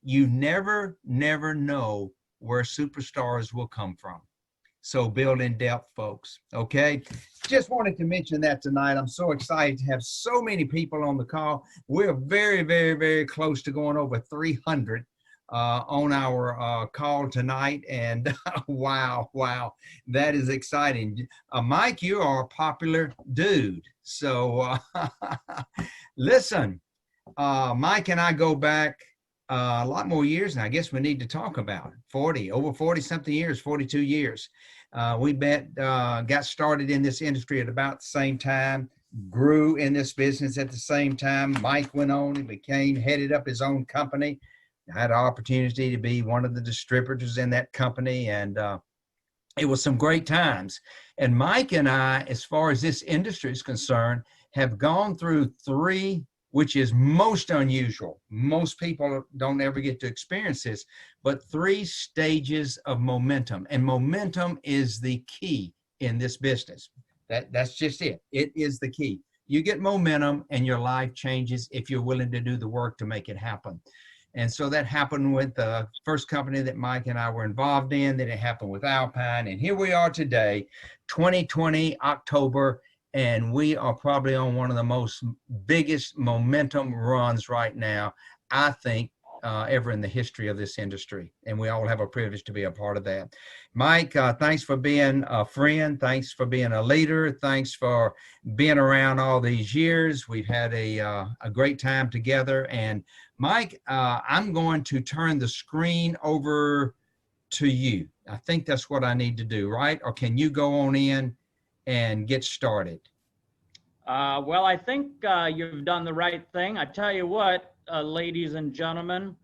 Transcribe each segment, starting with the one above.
you never know where superstars will come from. So build in depth, folks. Okay. Just wanted to mention that tonight. I'm so excited to have so many people on the call. We're very close to going over 300 on our call tonight. And wow, that is exciting. Mike, you are a popular dude. So listen, Mike and I go back a lot more years, and I guess we need to talk about over 40 something years, 42 years. We got started in this industry at about the same time, grew in this business at the same time. Mike went on and headed up his own company. I had an opportunity to be one of the distributors in that company, and it was some great times. And Mike and I, as far as this industry is concerned, have gone through three, which is most unusual. Most people don't ever get to experience this, but 3 stages of momentum. And momentum is the key in this business. That's just it. It is the key. You get momentum and your life changes if you're willing to do the work to make it happen. And so that happened with the first company that Mike and I were involved in. Then it happened with Alpine. And here we are today, 2020, October. And we are probably on one of the biggest momentum runs right now, I think, ever in the history of this industry. And we all have a privilege to be a part of that. Mike, thanks for being a friend. Thanks for being a leader. Thanks for being around all these years. We've had a great time together. And Mike, I'm going to turn the screen over to you. I think that's what I need to do, right? Or can you go on in and get started? Well, I think you've done the right thing. I tell you what, ladies and gentlemen,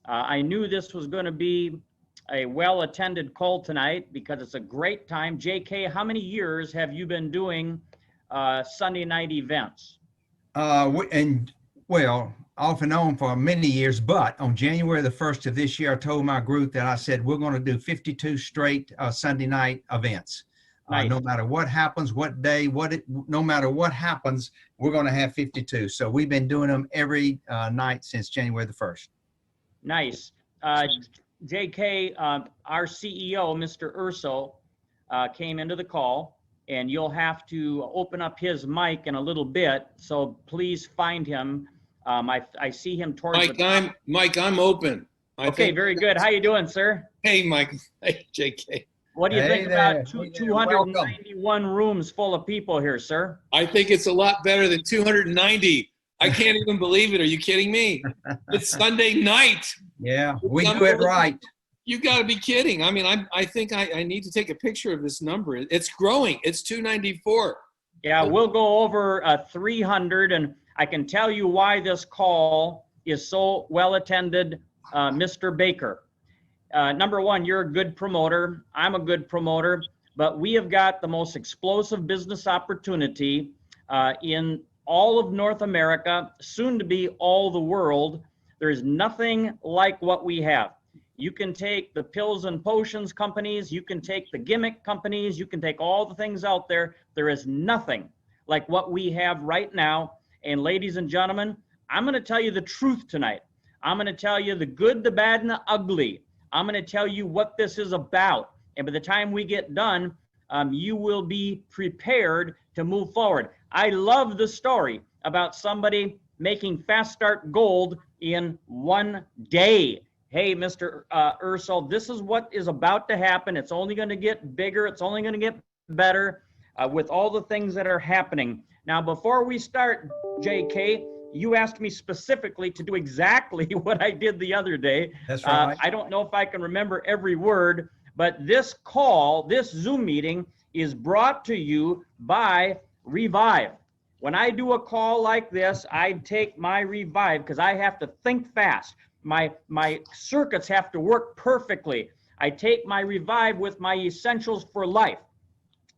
I knew this was going to be a well-attended call tonight because it's a great time. JK, how many years have you been doing Sunday night events? Well, off and on for many years, but on January the 1st of this year, I told my group that I said, we're going to do 52 straight Sunday night events. Nice. No matter what happens, what day, no matter what happens, we're going to have 52. So we've been doing them every night since January the 1st. Nice. JK, our CEO, Mr. Urso, came into the call, and you'll have to open up his mic in a little bit. So please find him. I see him towards Mike, I'm open. Okay, very good. How you doing, sir? Hey, Mike. Hey, JK. What do you think about 291 rooms full of people here, sir? I think it's a lot better than 290. I can't even believe it. Are you kidding me? It's Sunday night. Yeah, we do it right. You got to be kidding. I mean, I think I need to take a picture of this number. It's growing. It's 294. Yeah, we'll go over 300, and I can tell you why this call is so well attended, Mr. Baker. Number one, you're a good promoter. I'm a good promoter, but we have got the most explosive business opportunity in all of North America, soon to be all the world. There's nothing like what we have. You can take the pills and potions companies, you can take the gimmick companies, you can take all the things out there. There is nothing like what we have right now. And ladies and gentlemen, I'm going to tell you the truth tonight. I'm going to tell you the good, the bad, and the ugly. I'm going to tell you what this is about. And by the time we get done, you will be prepared to move forward. I love the story about somebody making fast start gold in one day. Hey, Mr. Urso, this is what is about to happen. It's only going to get bigger. It's only going to get better with all the things that are happening. Now, before we start, JK, you asked me specifically to do exactly what I did the other day. That's right. I don't know if I can remember every word, but this call, this Zoom meeting is brought to you by Revive. When I do a call like this, I take my Revive because I have to think fast. My circuits have to work perfectly. I take my Revive with my Essentials for Life.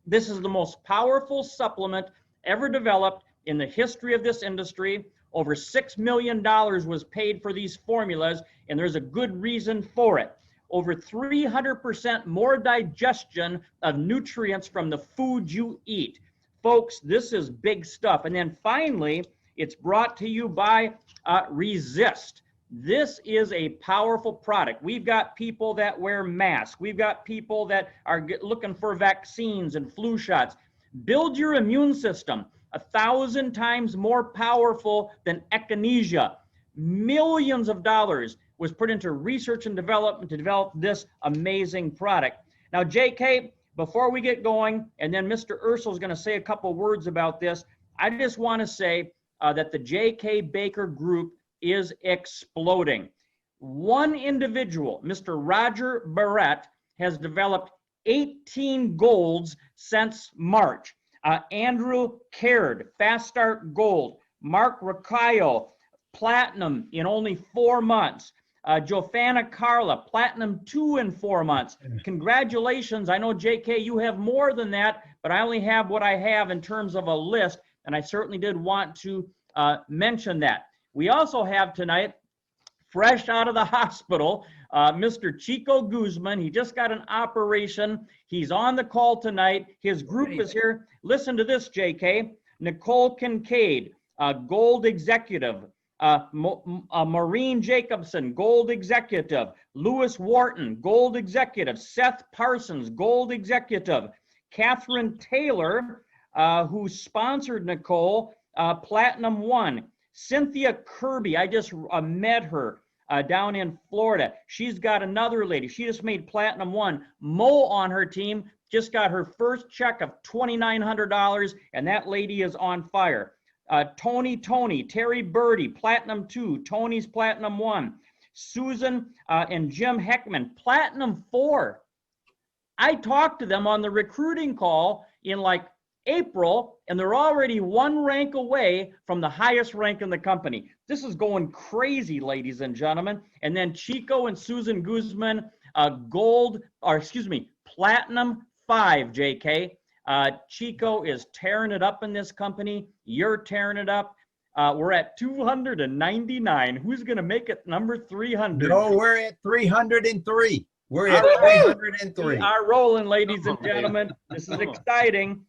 This is the most powerful supplement ever developed in the history of this industry. Over $6 million was paid for these formulas, and there's a good reason for it. Over 300% more digestion of nutrients from the food you eat. Folks, this is big stuff. And then finally, it's brought to you by Resist. This is a powerful product. We've got people that wear masks. We've got people that are looking for vaccines and flu shots. Build your immune system 1,000 times more powerful than echinacea. Millions of dollars was put into research and development to develop this amazing product. Now, JK, before we get going, and then Mr. Urso is going to say a couple words about this, I just want to say that the JK Baker Group is exploding. One individual, Mr. Roger Barrett, has developed 18 golds since March. Andrew Caird, Fast Start Gold. Mark Riccio, Platinum in only 4 months. Jofana Carla, Platinum 2 in 4 months. Congratulations. I know, JK, you have more than that, but I only have what I have in terms of a list, and I certainly did want to mention that. We also have tonight, fresh out of the hospital, Mr. Chico Guzman. He just got an operation. He's on the call tonight. His group is here. Listen to this, JK. Nicole Kincaid, Gold Executive. Maureen Jacobson, Gold Executive. Lewis Wharton, Gold Executive. Seth Parsons, Gold Executive. Catherine Taylor, who sponsored Nicole, Platinum 1. Cynthia Kirby, I just met her down in Florida. She's got another lady. She just made Platinum 1. Mo on her team just got her first check of $2,900, and that lady is on fire. Tony, Terry Birdie, Platinum 2. Tony's Platinum 1. Susan and Jim Heckman, Platinum 4. I talked to them on the recruiting call in like April, and they're already 1 rank away from the highest rank in the company. This is going crazy, ladies and gentlemen. And then Chico and Susan Guzman, Platinum 5, JK. Chico is tearing it up in this company. You're tearing it up. We're at 299. Who's going to make it number 300? No, we're at 303. We're at 303. We are rolling, ladies and gentlemen. This is exciting.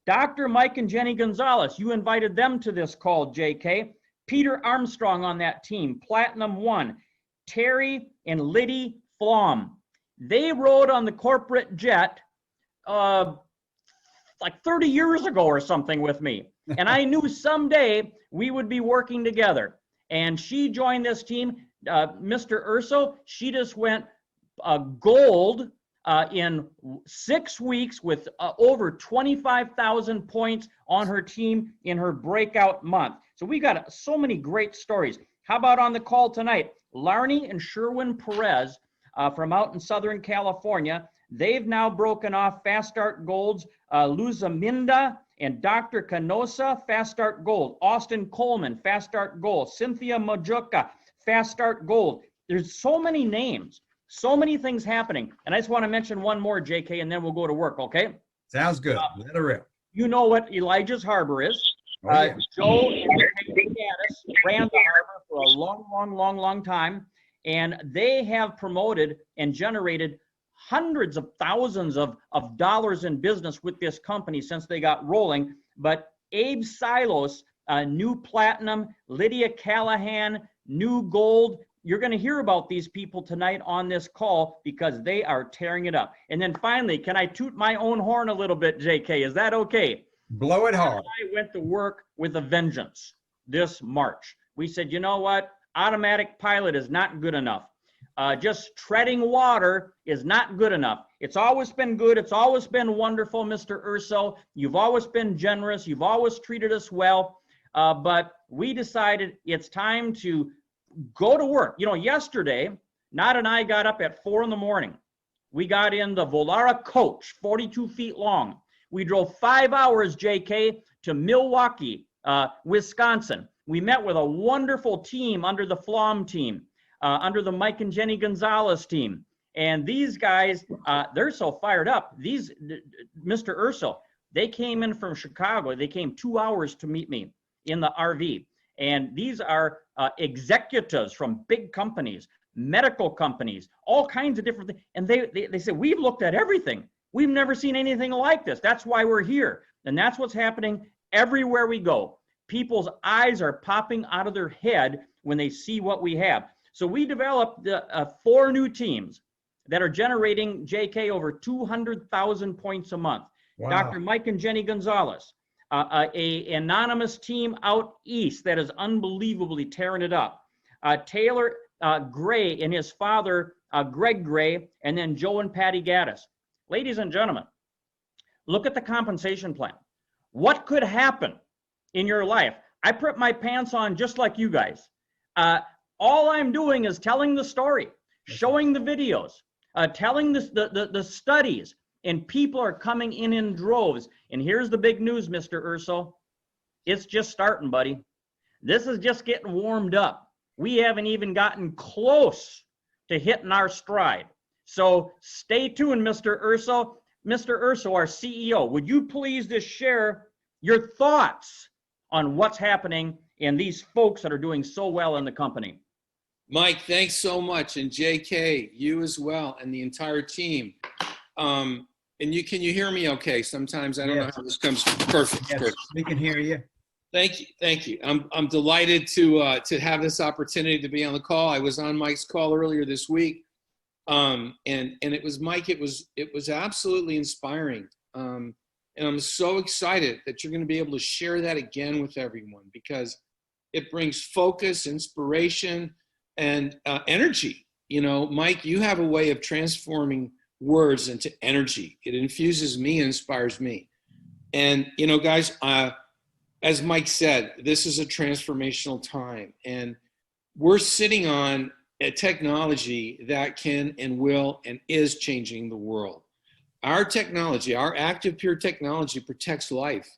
Dr. Mike and Jenny Gonzalez, you invited them to this call, JK. Peter Armstrong on that team, Platinum 1. Terry and Liddy Flom. They rode on the corporate jet like 30 years ago or something with me. And I knew someday we would be working together. And she joined this team. Mr. Urso, she just went gold in 6 weeks with over 25,000 points on her team in her breakout month. So we got so many great stories. How about on the call tonight? Larney and Sherwin Perez from out in Southern California. They've now broken off Fast Start Golds. Luzaminda and Dr. Canosa, Fast Start Gold. Austin Coleman, Fast Start Gold. Cynthia Mojuka, Fast Start Gold. There's so many names, so many things happening. And I just want to mention one more, JK, and then we'll go to work, okay? Sounds good. Let her rip. You know what Elijah's Harbor is. Oh, yeah. Joe and Gaddis ran the harbor for a long time. And they have promoted and generated hundreds of thousands of dollars in business with this company since they got rolling. But Abe Silos, new platinum, Lydia Callahan, new gold. You're going to hear about these people tonight on this call because they are tearing it up. And then finally, can I toot my own horn a little bit, JK? Is that okay? Blow it hard. I went to work with a vengeance this March. We said, you know what? Automatic pilot is not good enough. Just treading water is not good enough. It's always been good. It's always been wonderful, Mr. Urso. You've always been generous. You've always treated us well. But we decided it's time to go to work. You know, yesterday, Nod and I got up at 4 in the morning. We got in the Volara coach, 42 feet long. We drove 5 hours, JK, to Milwaukee, Wisconsin. We met with a wonderful team under the Flom team, under the Mike and Jenny Gonzalez team. And these guys, they're so fired up. These, Mr. Urso, they came in from Chicago. They came 2 hours to meet me in the RV. And these are executives from big companies, medical companies, all kinds of different things. And they said, we've looked at everything. We've never seen anything like this. That's why we're here. And that's what's happening everywhere we go. People's eyes are popping out of their head when they see what we have. So we developed 4 new teams that are generating, JK, over 200,000 points a month. Wow. Dr. Mike and Jenny Gonzalez, a anonymous team out east that is unbelievably tearing it up. Taylor Gray and his father, Greg Gray, and then Joe and Patty Gaddis. Ladies and gentlemen, look at the compensation plan. What could happen in your life? I put my pants on just like you guys. All I'm doing is telling the story, showing the videos, telling the studies, and people are coming in droves. And here's the big news, Mr. Urso. It's just starting, buddy. This is just getting warmed up. We haven't even gotten close to hitting our stride. So stay tuned, Mr. Urso. Mr. Urso, our CEO, would you please just share your thoughts on what's happening and these folks that are doing so well in the company? Mike, thanks so much. And JK, you as well, and the entire team. And can you hear me okay? Sometimes I don't know how this comes perfect. Yes, we can hear you. Thank you. Thank you. I'm delighted to have this opportunity to be on the call. I was on Mike's call earlier this week. And it was Mike, it was absolutely inspiring. And I'm so excited that you're going to be able to share that again with everyone, because it brings focus, inspiration, and energy. You know, Mike, you have a way of transforming words into energy. It infuses me and inspires me. And, you know, guys, as Mike said, this is a transformational time, and we're sitting on a technology that can and will and is changing the world. Our technology, our active pure technology, protects life.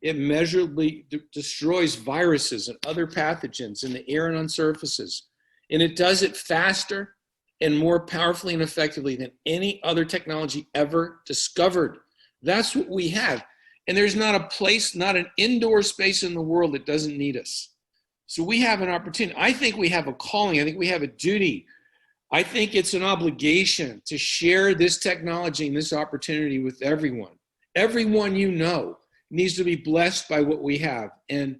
It measurably destroys viruses and other pathogens in the air and on surfaces. And it does it faster and more powerfully and effectively than any other technology ever discovered. That's what we have. And there's not a place, not an indoor space in the world that doesn't need us. So we have an opportunity. I think we have a calling. I think we have a duty. I think it's an obligation to share this technology and this opportunity with everyone. Everyone you know needs to be blessed by what we have. And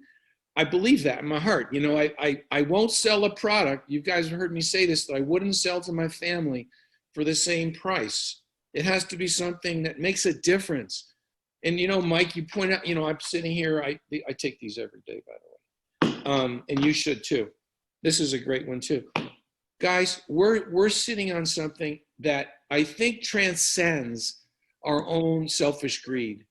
I believe that in my heart. You know, I won't sell a product. You guys have heard me say this, that I wouldn't sell to my family for the same price. It has to be something that makes a difference. And, you know, Mike, you point out, you know, I'm sitting here, I take these every day, by the way. And you should too. This is a great one too. Guys, we're sitting on something that I think transcends our own selfish greed.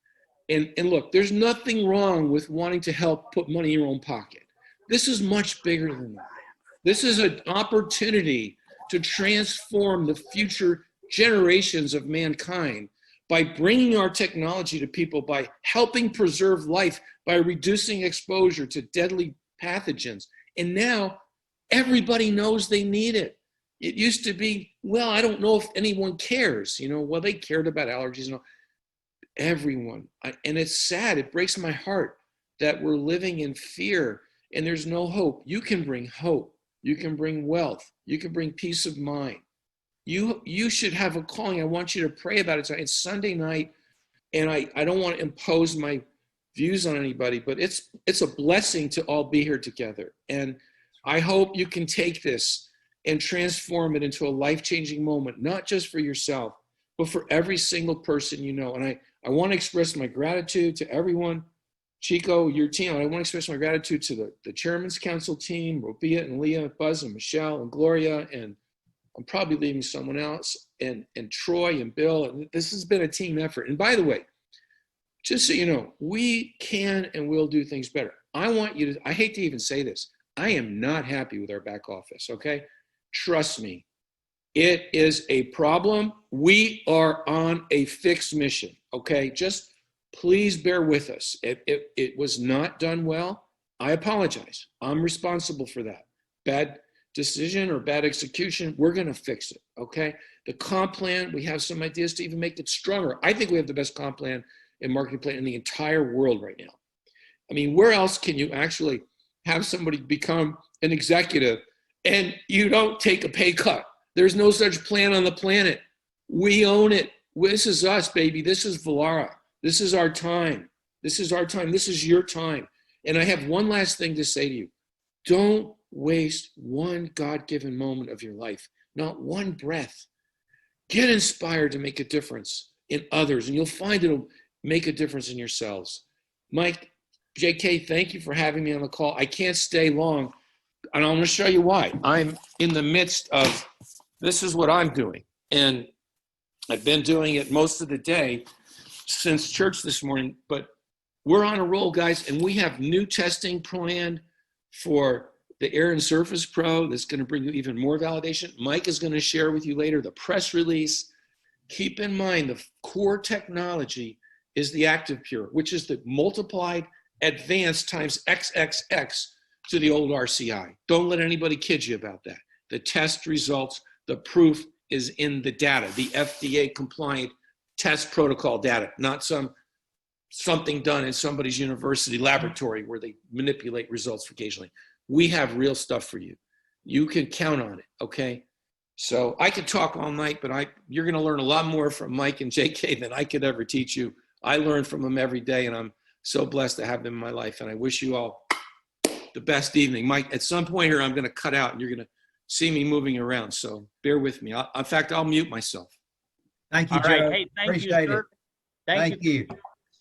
And look, there's nothing wrong with wanting to help put money in your own pocket. This is much bigger than that. This is an opportunity to transform the future generations of mankind by bringing our technology to people, by helping preserve life, by reducing exposure to deadly pathogens. And now everybody knows they need it. It used to be, well, I don't know if anyone cares. You know, well, they cared about allergies and all. Everyone. And it's sad. It breaks my heart that we're living in fear and there's no hope. You can bring hope. You can bring wealth. You can bring peace of mind. You should have a calling. I want you to pray about it. It's Sunday night, and I don't want to impose my views on anybody, but it's a blessing to all be here together. And I hope you can take this and transform it into a life-changing moment, not just for yourself, but for every single person you know. And I want to express my gratitude to everyone. Chico, your team, I want to express my gratitude to the Chairman's Council team, Robia and Leah, Buzz and Michelle and Gloria, and I'm probably leaving someone else, and Troy and Bill. And this has been a team effort. And by the way, just so you know, we can and will do things better. I want you to, I hate to even say this, I am not happy with our back office, okay? Trust me, it is a problem. We are on a fixed mission, okay? Just please bear with us. It was not done well. I apologize. I'm responsible for that. Bad decision or bad execution, we're gonna fix it, okay? The comp plan, we have some ideas to even make it stronger. I think we have the best comp plan and marketing plan in the entire world right now. I mean, where else can you actually have somebody become an executive and you don't take a pay cut? There's no such plan on the planet. We own it. This is us, baby. This is Valara. This is our time. This is our time. This is your time. And I have one last thing to say to you. Don't waste one God-given moment of your life, not one breath. Get inspired to make a difference in others, and you'll find it'll make a difference in yourselves. Mike, JK, thank you for having me on the call. I can't stay long, and I'm going to show you why. I'm in the midst of, this is what I'm doing, and I've been doing it most of the day since church this morning, but we're on a roll, guys, and we have new testing planned for the Air and Surface Pro that's going to bring you even more validation. Mike is going to share with you later the press release. Keep in mind the core technology is the Active Pure, which is the multiplied advanced times XXX to the old RCI. Don't let anybody kid you about that. The test results, the proof is in the data, the FDA compliant test protocol data, not something done in somebody's university laboratory where they manipulate results occasionally. We have real stuff for you. You can count on it, okay? So I could talk all night, but you're going to learn a lot more from Mike and JK than I could ever teach you. I learn from them every day, and I'm so blessed to have them in my life, and I wish you all the best evening. Mike, at some point here, I'm going to cut out, and you're going to see me moving around, so bear with me. In fact, I'll mute myself. Thank you, All Joe. right. Hey, thank you, Appreciate sir. it. Thank you. You.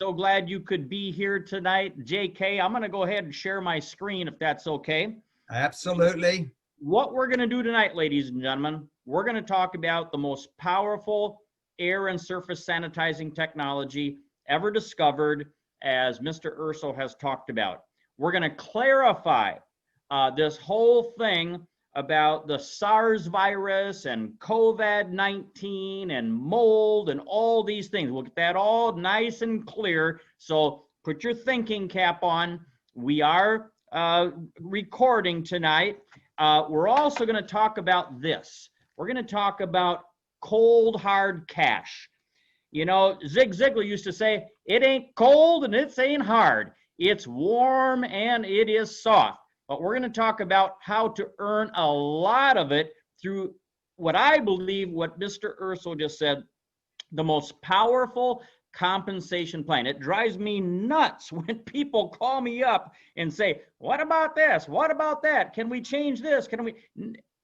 So glad you could be here tonight. JK, I'm going to go ahead and share my screen if that's okay. Absolutely. What we're going to do tonight, ladies and gentlemen, we're going to talk about the most powerful air and surface sanitizing technology ever discovered, as Mr. Urso has talked about. We're going to clarify this whole thing about the SARS virus and COVID-19 and mold and all these things. We'll get that all nice and clear. So put your thinking cap on. We are recording tonight. We're also going to talk about this. We're going to talk about cold hard cash. You know, Zig Ziglar used to say, it ain't cold and it ain't hard. It's warm and it is soft. But we're going to talk about how to earn a lot of it through what I believe, what Mr. Urso just said, the most powerful compensation plan. It drives me nuts when people call me up and say, what about this? What about that? Can we change this? Can we?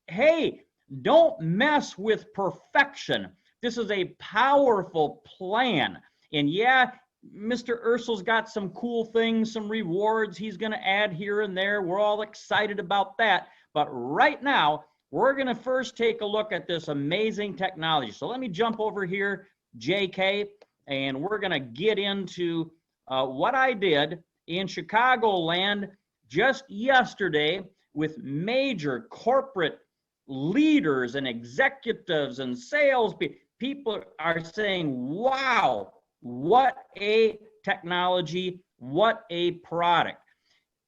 Hey, don't mess with perfection. This is a powerful plan. And yeah, Mr. Urso's got some cool things, some rewards he's going to add here and there. We're all excited about that. But right now, we're going to first take a look at this amazing technology. So let me jump over here, JK, and we're going to get into what I did in Chicagoland just yesterday with major corporate leaders and executives and sales people. People are saying, wow, what a technology, what a product.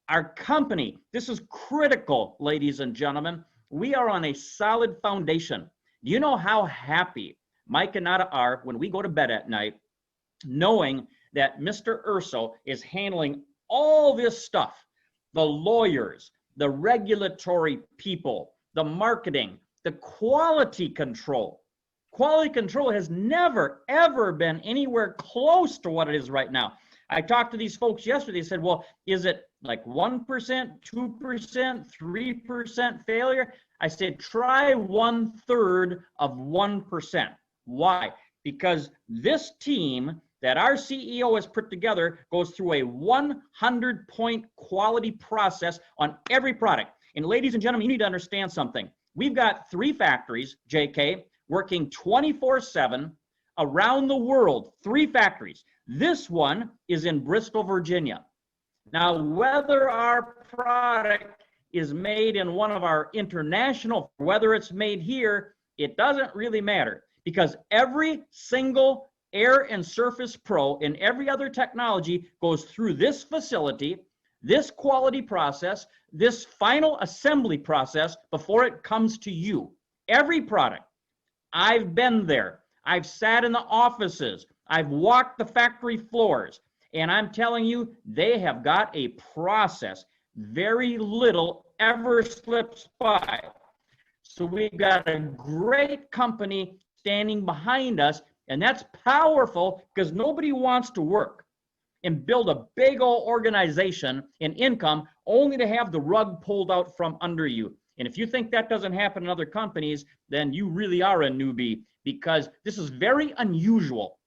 Our company, this is critical, ladies and gentlemen. We are on a solid foundation. Do you know how happy Mike and Nada are when we go to bed at night, knowing that Mr. Urso is handling all this stuff, the lawyers, the regulatory people, the marketing, the quality control. Quality control has never, ever been anywhere close to what it is right now. I talked to these folks yesterday. They said, well, is it like 1%, 2%, 3% failure? I said, try 1/3 of 1%. Why? Because this team that our CEO has put together goes through a 100-point quality process on every product. And ladies and gentlemen, you need to understand something. We've got 3 factories, JK, working 24/7 around the world, 3 factories. This one is in Bristol, Virginia. Now, whether our product is made in one of our international, whether it's made here, it doesn't really matter, because every single Air and Surface Pro and every other technology goes through this facility, this quality process, this final assembly process before it comes to you. Every product. I've been there. I've sat in the offices. I've walked the factory floors. And I'm telling you, they have got a process. Very little ever slips by. So we've got a great company standing behind us, and that's powerful because nobody wants to work and build a big old organization and income only to have the rug pulled out from under you. And if you think that doesn't happen in other companies, then you really are a newbie, because this is very unusual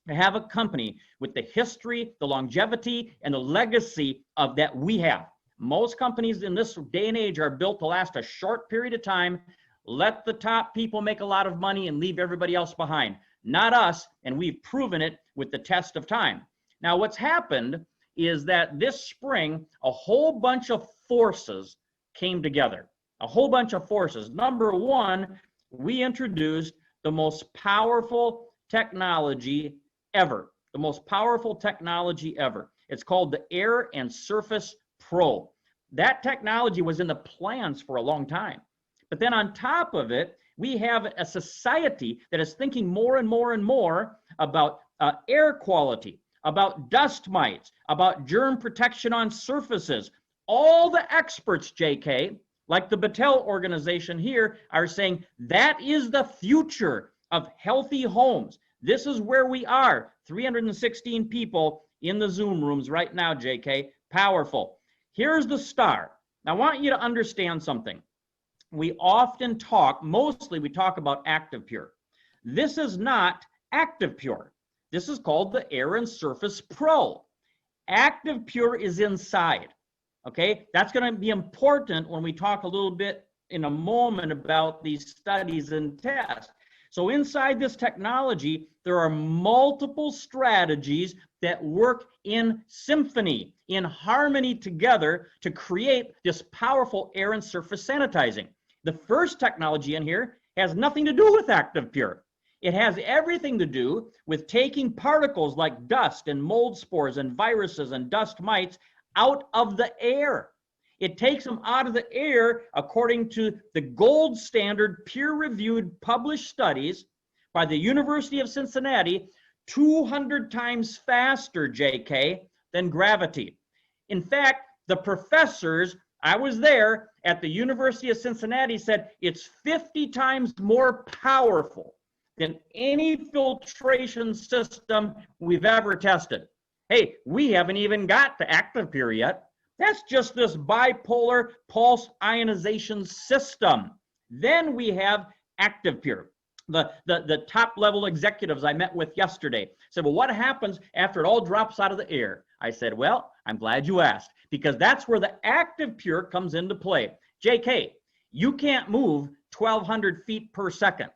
to have a company with the history, the longevity, and the legacy of that we have. Most companies in this day and age are built to last a short period of time, let the top people make a lot of money and leave everybody else behind. Not us, and we've proven it with the test of time. Now, what's happened is that this spring, a whole bunch of forces came together. A whole bunch of forces. Number one, we introduced the most powerful technology ever. The most powerful technology ever. It's called the Air and Surface Pro. That technology was in the plans for a long time. But then on top of it, we have a society that is thinking more and more and more about air quality, about dust mites, about germ protection on surfaces. All the experts, JK, like the Battelle organization here, are saying that is the future of healthy homes. This is where we are. 316 people in the Zoom rooms right now, JK. Powerful. Here's the star. Now, I want you to understand something. We often talk, mostly we talk about ActivePure. This is not ActivePure. This is called the Air and Surface Pro. ActivePure is inside. Okay, that's going to be important when we talk a little bit in a moment about these studies and tests. So inside this technology, there are multiple strategies that work in symphony, in harmony together to create this powerful air and surface sanitizing. The first technology in here has nothing to do with ActivePure. It has everything to do with taking particles like dust and mold spores and viruses and dust mites out of the air. It takes them out of the air according to the gold standard peer-reviewed published studies by the University of Cincinnati, 200 times faster, JK, than gravity. In fact, the professors, I was there at the University of Cincinnati, said it's 50 times more powerful than any filtration system we've ever tested. Hey, we haven't even got to ActivePure yet. That's just this bipolar pulse ionization system. Then we have ActivePure. The top level executives I met with yesterday said, well, what happens after it all drops out of the air? I said, well, I'm glad you asked, because that's where the ActivePure comes into play. JK, you can't move 1,200 feet per second,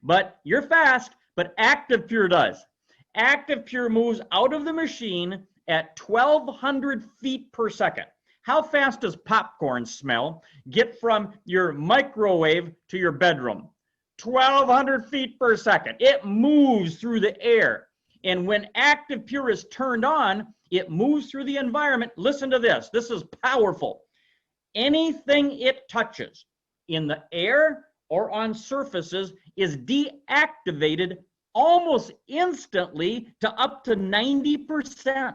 but you're fast, but ActivePure does. ActivePure moves out of the machine at 1,200 feet per second. How fast does popcorn smell get from your microwave to your bedroom? 1,200 feet per second. It moves through the air. And when ActivePure is turned on, it moves through the environment. Listen to this. This is powerful. Anything it touches in the air or on surfaces is deactivated almost instantly to up to 90%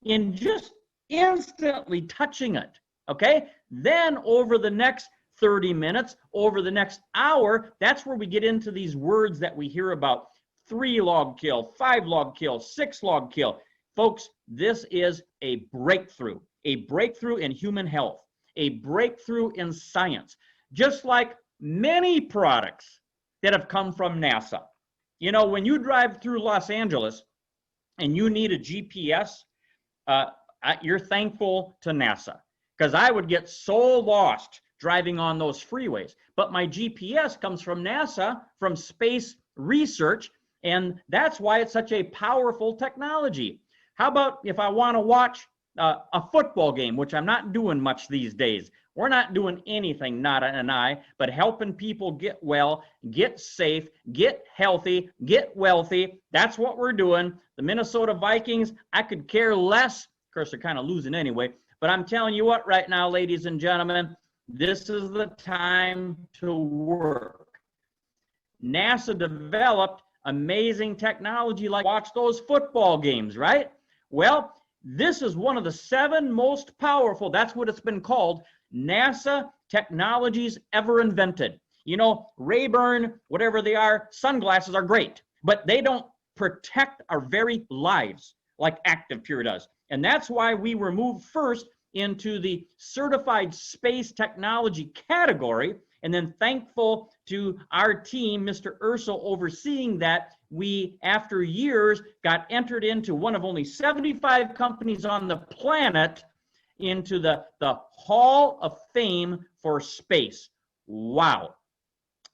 in just instantly touching it, okay? Then over the next 30 minutes, over the next hour, that's where we get into these words that we hear about: 3-log kill, 5-log kill, 6-log kill. Folks, this is a breakthrough in human health, a breakthrough in science, just like many products that have come from NASA. You know, when you drive through Los Angeles and you need a GPS, you're thankful to NASA, because I would get so lost driving on those freeways. But my GPS comes from NASA, from space research, and that's why it's such a powerful technology. How about if I want to watch a football game, which I'm not doing much these days? We're not doing anything, Nada and I, but helping people get well, get safe, get healthy, get wealthy. That's what we're doing. The Minnesota Vikings, I could care less. Of course, they're kind of losing anyway. But I'm telling you what right now, ladies and gentlemen, this is the time to work. NASA developed amazing technology like watch those football games, right? Well, this is one of the 7 most powerful, that's what it's been called, NASA technologies ever invented. You know, Ray-Ban, whatever they are, sunglasses are great, but they don't protect our very lives. like ActivePure does. And that's why we were moved first into the certified space technology category. And then thankful to our team, Mr. Urso, overseeing that, we, after years, got entered into one of only 75 companies on the planet into the Hall of Fame for space. Wow.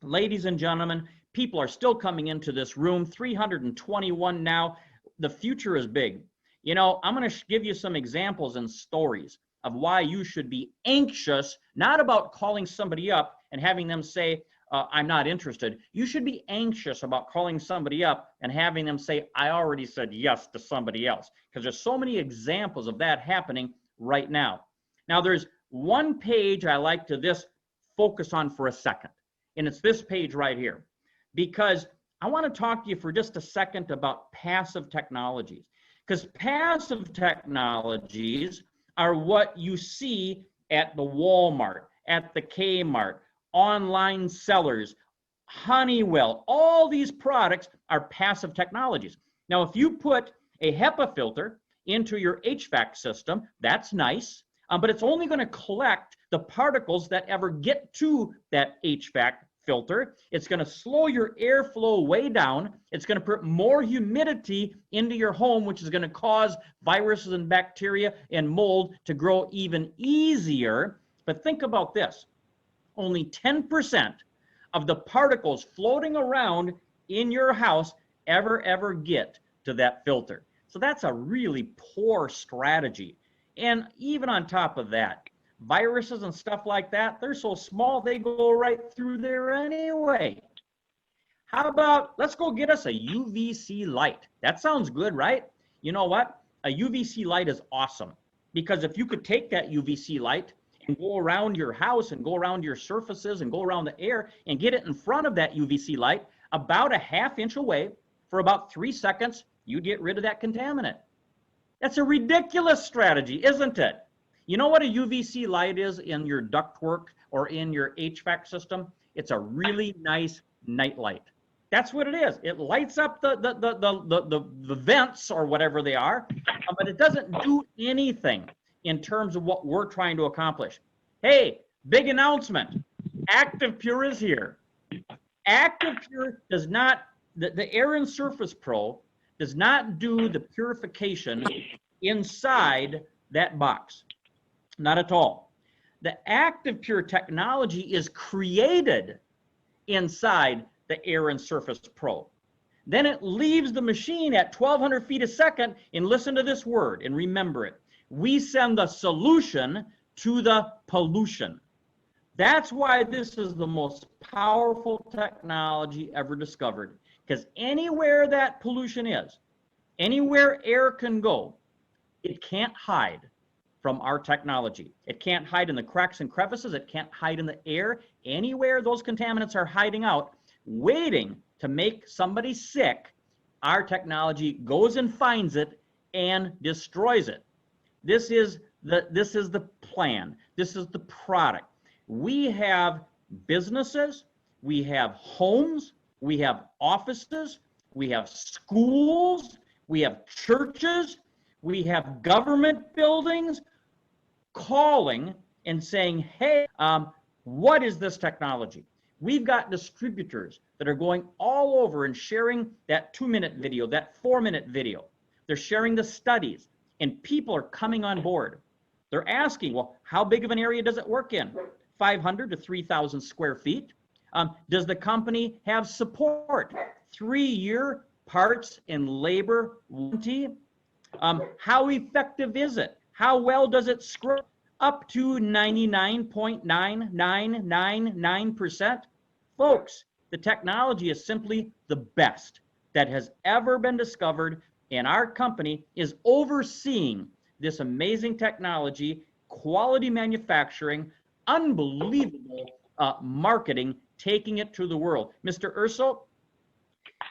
Ladies and gentlemen, people are still coming into this room, 321 now. The future is big. You know, I'm going to give you some examples and stories of why you should be anxious, not about calling somebody up and having them say, I'm not interested. You should be anxious about calling somebody up and having them say, I already said yes to somebody else. Because there's so many examples of that happening right now. Now, there's one page I like to focus on for a second. And it's this page right here. Because I want to talk to you for just a second about passive technologies. Because passive technologies are what you see at the Walmart, at the Kmart, online sellers, Honeywell. All these products are passive technologies. Now, if you put a HEPA filter into your HVAC system, that's nice, but it's only going to collect the particles that ever get to that HVAC filter. It's going to slow your airflow way down. It's going to put more humidity into your home, which is going to cause viruses and bacteria and mold to grow even easier. But think about this. Only 10% of the particles floating around in your house ever get to that filter. So that's a really poor strategy. And even on top of that, viruses and stuff like that, they're so small, they go right through there anyway. How about, let's go get us a UVC light. That sounds good, right? You know what? A UVC light is awesome, because if you could take that UVC light and go around your house and go around your surfaces and go around the air and get it in front of that UVC light about a ½ inch away for about 3 seconds, you get rid of that contaminant. That's a ridiculous strategy, isn't it? You know what a UVC light is in your ductwork or in your HVAC system? It's a really nice night light. That's what it is. It lights up the vents or whatever they are, but it doesn't do anything in terms of what we're trying to accomplish. Hey, big announcement. ActivePure is here. ActivePure does not, the Air and Surface Pro does not do the purification inside that box. Not at all. The ActivePure technology is created inside the Air and Surface Pro. Then it leaves the machine at 1,200 feet a second, and listen to this word and remember it. We send the solution to the pollution. That's why this is the most powerful technology ever discovered, because anywhere that pollution is, anywhere air can go, it can't hide from our technology. It can't hide in the cracks and crevices. It can't hide in the air. Anywhere those contaminants are hiding out, waiting to make somebody sick, our technology goes and finds it and destroys it. This is the plan. This is the product. We have businesses, we have homes, we have offices, we have schools, we have churches, we have government buildings calling and saying, hey, what is this technology? We've got distributors that are going all over and sharing that 2-minute video, that 4-minute video. They're sharing the studies, and people are coming on board. They're asking, well, how big of an area does it work in? 500 to 3,000 square feet. Does the company have support? 3-year parts and labor warranty? How effective is it? How well does it scrub? Up to 99.9999%. Folks, the technology is simply the best that has ever been discovered, and our company is overseeing this amazing technology, quality manufacturing, unbelievable marketing, taking it to the world. Mr. Urso,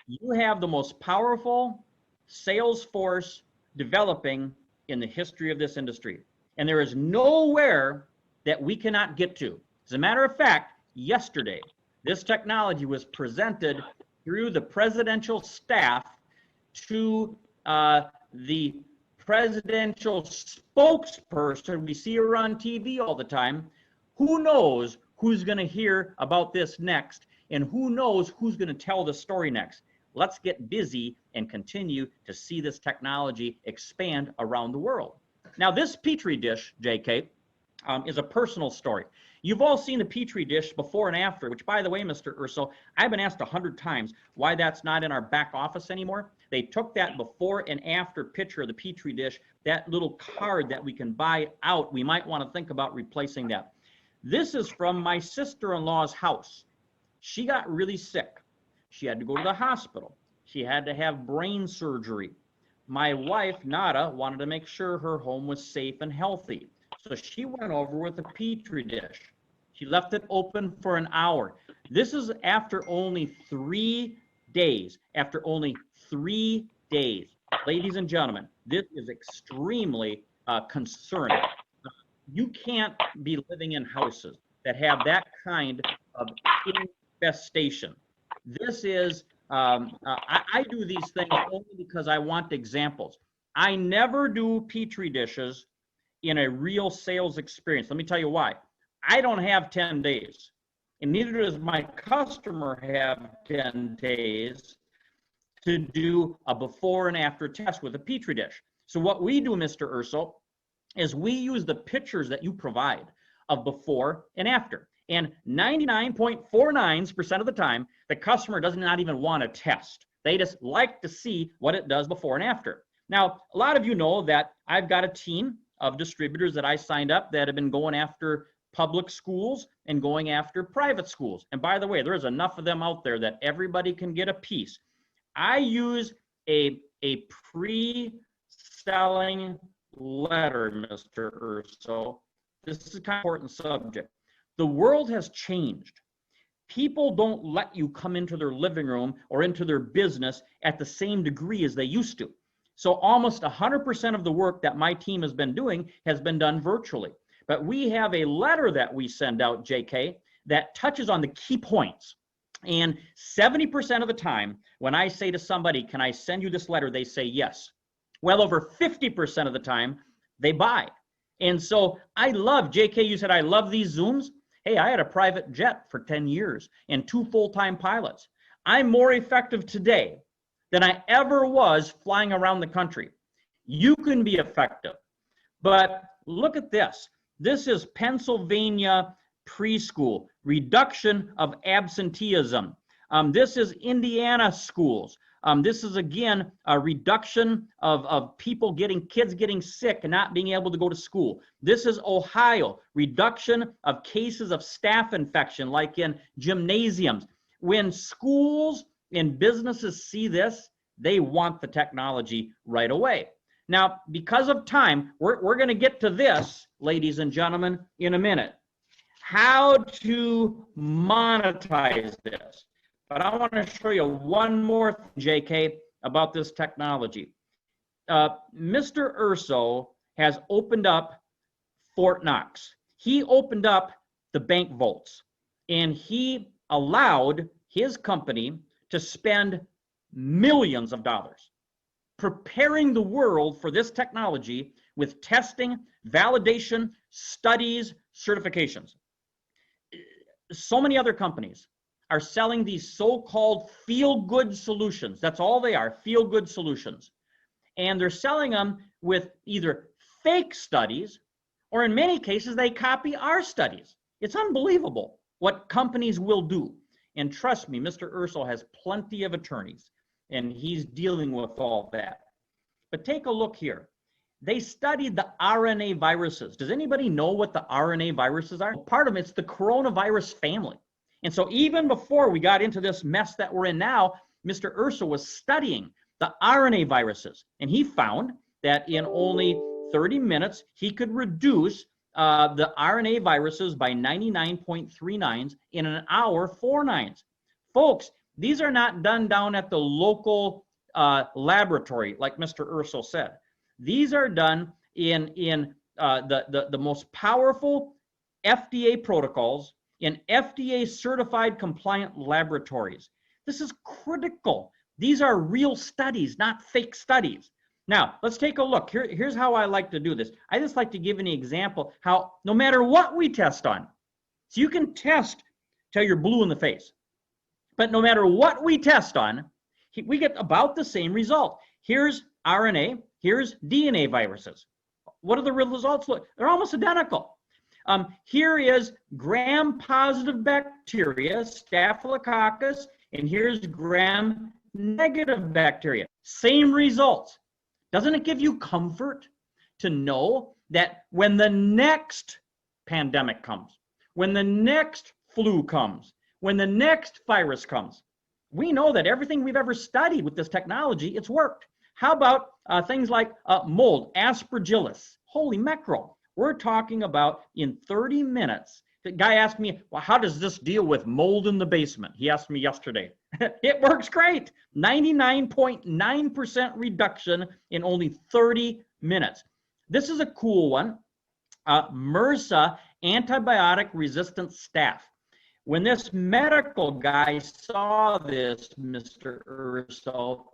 you have the most powerful sales force developing in the history of this industry. And there is nowhere that we cannot get to. As a matter of fact, yesterday, this technology was presented through the presidential staff to the presidential spokesperson, we see her on TV all the time. Who knows who's going to hear about this next, and who knows who's going to tell the story next. Let's get busy and continue to see this technology expand around the world. Now, this Petri dish, JK, is a personal story. You've all seen the Petri dish before and after, which, by the way, Mr. Urso, I've been asked 100 times why that's not in our back office anymore. They took that before and after picture of the Petri dish, that little card that we can buy out. We might want to think about replacing that. This is from my sister-in-law's house. She got really sick. She had to go to the hospital. She had to have brain surgery. My wife, Nada, wanted to make sure her home was safe and healthy. So she went over with a Petri dish. She left it open for an hour. This is after only 3 days. After only 3 days. Ladies and gentlemen, this is extremely concerning. You can't be living in houses that have that kind of infestation. This is, I do these things only because I want examples. I never do Petri dishes in a real sales experience. Let me tell you why. I don't have 10 days, and neither does my customer have 10 days to do a before and after test with a Petri dish. So what we do, Mr. Urso, is we use the pictures that you provide of before and after. And 99.49% of the time, the customer does not even want to test. They just like to see what it does before and after. Now, a lot of you know that I've got a team of distributors that I signed up that have been going after public schools and going after private schools. And by the way, there is enough of them out there that everybody can get a piece. I use a pre-selling letter, Mr. Urso. This is a kind of important subject. The world has changed. People don't let you come into their living room or into their business at the same degree as they used to. So almost 100% of the work that my team has been doing has been done virtually. But we have a letter that we send out, JK, that touches on the key points. And 70% of the time, when I say to somebody, can I send you this letter? They say yes. Well over 50% of the time, they buy. And so I love, JK, you said, I love these Zooms. Hey, I had a private jet for 10 years and 2 full-time pilots. I'm more effective today than I ever was flying around the country. You can be effective. But look at this. This is Pennsylvania preschool, reduction of absenteeism. This is Indiana schools. This is, again, a reduction of kids getting sick and not being able to go to school. This is Ohio, reduction of cases of staph infection, like in gymnasiums. When schools and businesses see this, they want the technology right away. Now, because of time, we're going to get to this, ladies and gentlemen, in a minute. How to monetize this. But I want to show you one more thing, JK, about this technology. Mr. Urso has opened up Fort Knox. He opened up the bank vaults, and he allowed his company to spend millions of dollars preparing the world for this technology with testing, validation, studies, certifications. So many other companies are selling these so-called feel-good solutions. That's all they are, feel-good solutions. And they're selling them with either fake studies, or in many cases, they copy our studies. It's unbelievable what companies will do. And trust me, Mr. Urso has plenty of attorneys, and he's dealing with all that. But take a look here. They studied the RNA viruses. Does anybody know what the RNA viruses are? Part of it's the coronavirus family. And so even before we got into this mess that we're in now, Mr. Urso was studying the RNA viruses. And he found that in only 30 minutes, he could reduce the RNA viruses by 99.39s, in an hour, 49s. Folks, these are not done down at the local laboratory, like Mr. Urso said. These are done in the most powerful FDA protocols in FDA certified compliant laboratories. This is critical. These are real studies, not fake studies. Now, let's take a look. Here's how I like to do this. I just like to give an example how no matter what we test on, so you can test till you're blue in the face, but no matter what we test on, we get about the same result. Here's RNA, here's DNA viruses. What do the results look? They're almost identical. Here is gram-positive bacteria, Staphylococcus, and here's gram-negative bacteria. Same results. Doesn't it give you comfort to know that when the next pandemic comes, when the next flu comes, when the next virus comes, we know that everything we've ever studied with this technology, it's worked. How about things like mold, aspergillus, holy mackerel. We're talking about in 30 minutes. The guy asked me, well, how does this deal with mold in the basement? He asked me yesterday. It works great. 99.9% reduction in only 30 minutes. This is a cool one. MRSA, antibiotic resistant staph. When this medical guy saw this, Mr. Urso,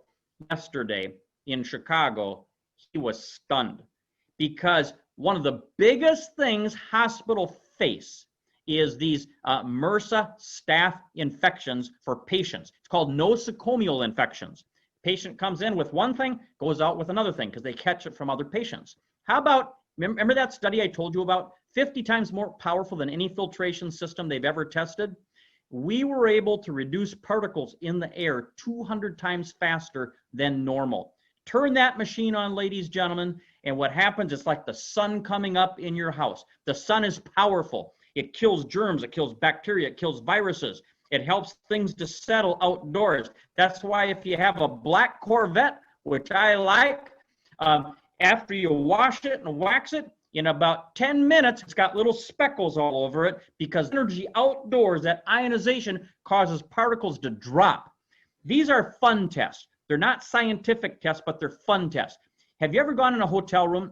yesterday in Chicago, he was stunned because one of the biggest things hospitals face is these MRSA staph infections for patients. It's called nosocomial infections. Patient comes in with one thing, goes out with another thing because they catch it from other patients. How about, remember that study I told you about? 50 times more powerful than any filtration system they've ever tested. We were able to reduce particles in the air 200 times faster than normal. Turn that machine on, ladies, gentlemen, and what happens is like the sun coming up in your house. The sun is powerful. It kills germs, it kills bacteria, it kills viruses. It helps things to settle outdoors. That's why if you have a black Corvette, which I like, after you wash it and wax it, in about 10 minutes, it's got little speckles all over it because energy outdoors, that ionization causes particles to drop. These are fun tests. They're not scientific tests, but they're fun tests. Have you ever gone in a hotel room?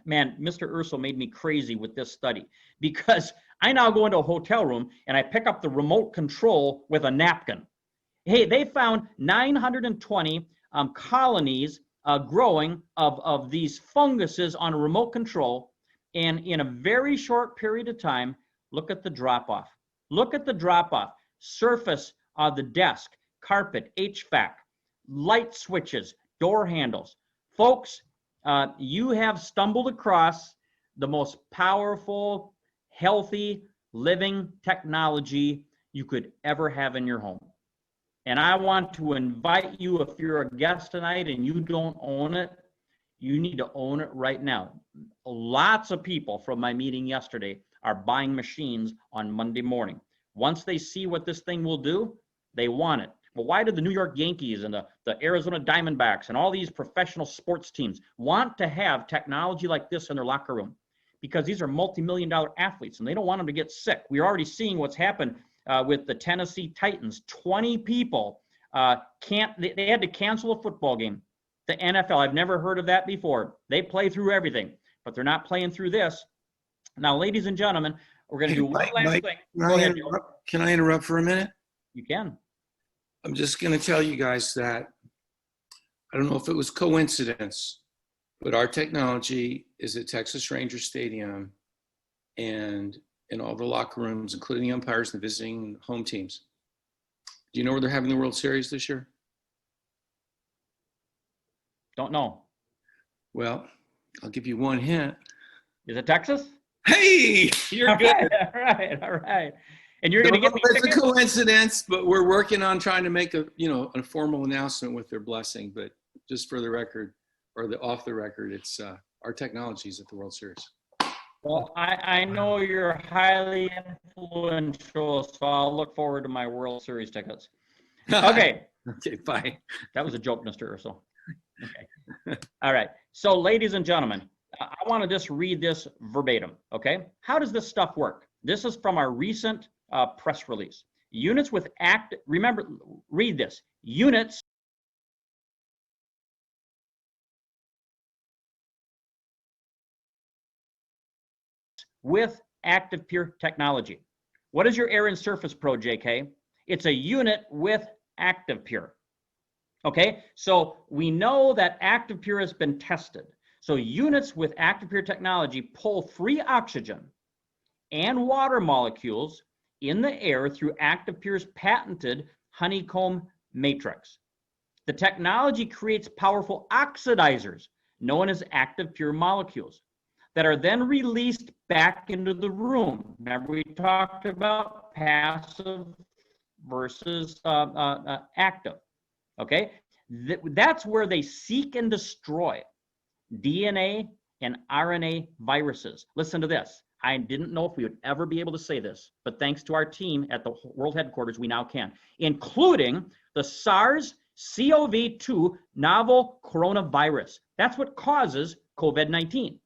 Man, Mr. Urso made me crazy with this study because I now go into a hotel room and I pick up the remote control with a napkin. Hey, they found 920 colonies growing of these funguses on a remote control, and in a very short period of time, look at the drop-off. Look at the drop-off. Surface of the desk, carpet, HVAC, light switches, door handles. Folks, you have stumbled across the most powerful, healthy, living technology you could ever have in your home. And I want to invite you, if you're a guest tonight and you don't own it, you need to own it right now. Lots of people from my meeting yesterday are buying machines on Monday morning. Once they see what this thing will do, they want it. Well, why do the New York Yankees and the Arizona Diamondbacks and all these professional sports teams want to have technology like this in their locker room? Because these are multi-million-dollar athletes and they don't want them to get sick. We're already seeing what's happened with the Tennessee Titans. 20 people they had to cancel a football game. The NFL, I've never heard of that before. They play through everything, but they're not playing through this. Now, ladies and gentlemen, we're going to do one last thing. Go ahead, Joe. Can I interrupt for a minute? You can. I'm just going to tell you guys that I don't know if it was coincidence, but our technology is at Texas Ranger Stadium and in all the locker rooms, including the umpires and visiting home teams. Do you know where they're having the World Series this year? Don't know. Well, I'll give you one hint. Is it Texas? Hey, you're good. All right. And you're going to get me tickets? It's a coincidence, but we're working on trying to make a formal announcement with their blessing. But just for the record, or off the record, it's our technologies at the World Series. Well, I know you're highly influential, so I'll look forward to my World Series tickets. Okay. Okay, bye. That was a joke, Mr. Urso. Okay. All right. So, ladies and gentlemen, I want to just read this verbatim, okay? How does this stuff work? This is from our recent press release. Units with remember, read this. Units with Active Pure technology. What is your Air and Surface Pro, JK? It's a unit with Active Pure. Okay, so we know that ActivePure has been tested. So units with ActivePure technology pull free oxygen and water molecules in the air through ActivePure's patented honeycomb matrix. The technology creates powerful oxidizers known as ActivePure molecules that are then released back into the room. Remember, we talked about passive versus active. Okay, that's where they seek and destroy DNA and RNA viruses. Listen to this. I didn't know if we would ever be able to say this, but thanks to our team at the world headquarters, we now can, including the SARS-CoV-2 novel coronavirus. That's what causes COVID-19.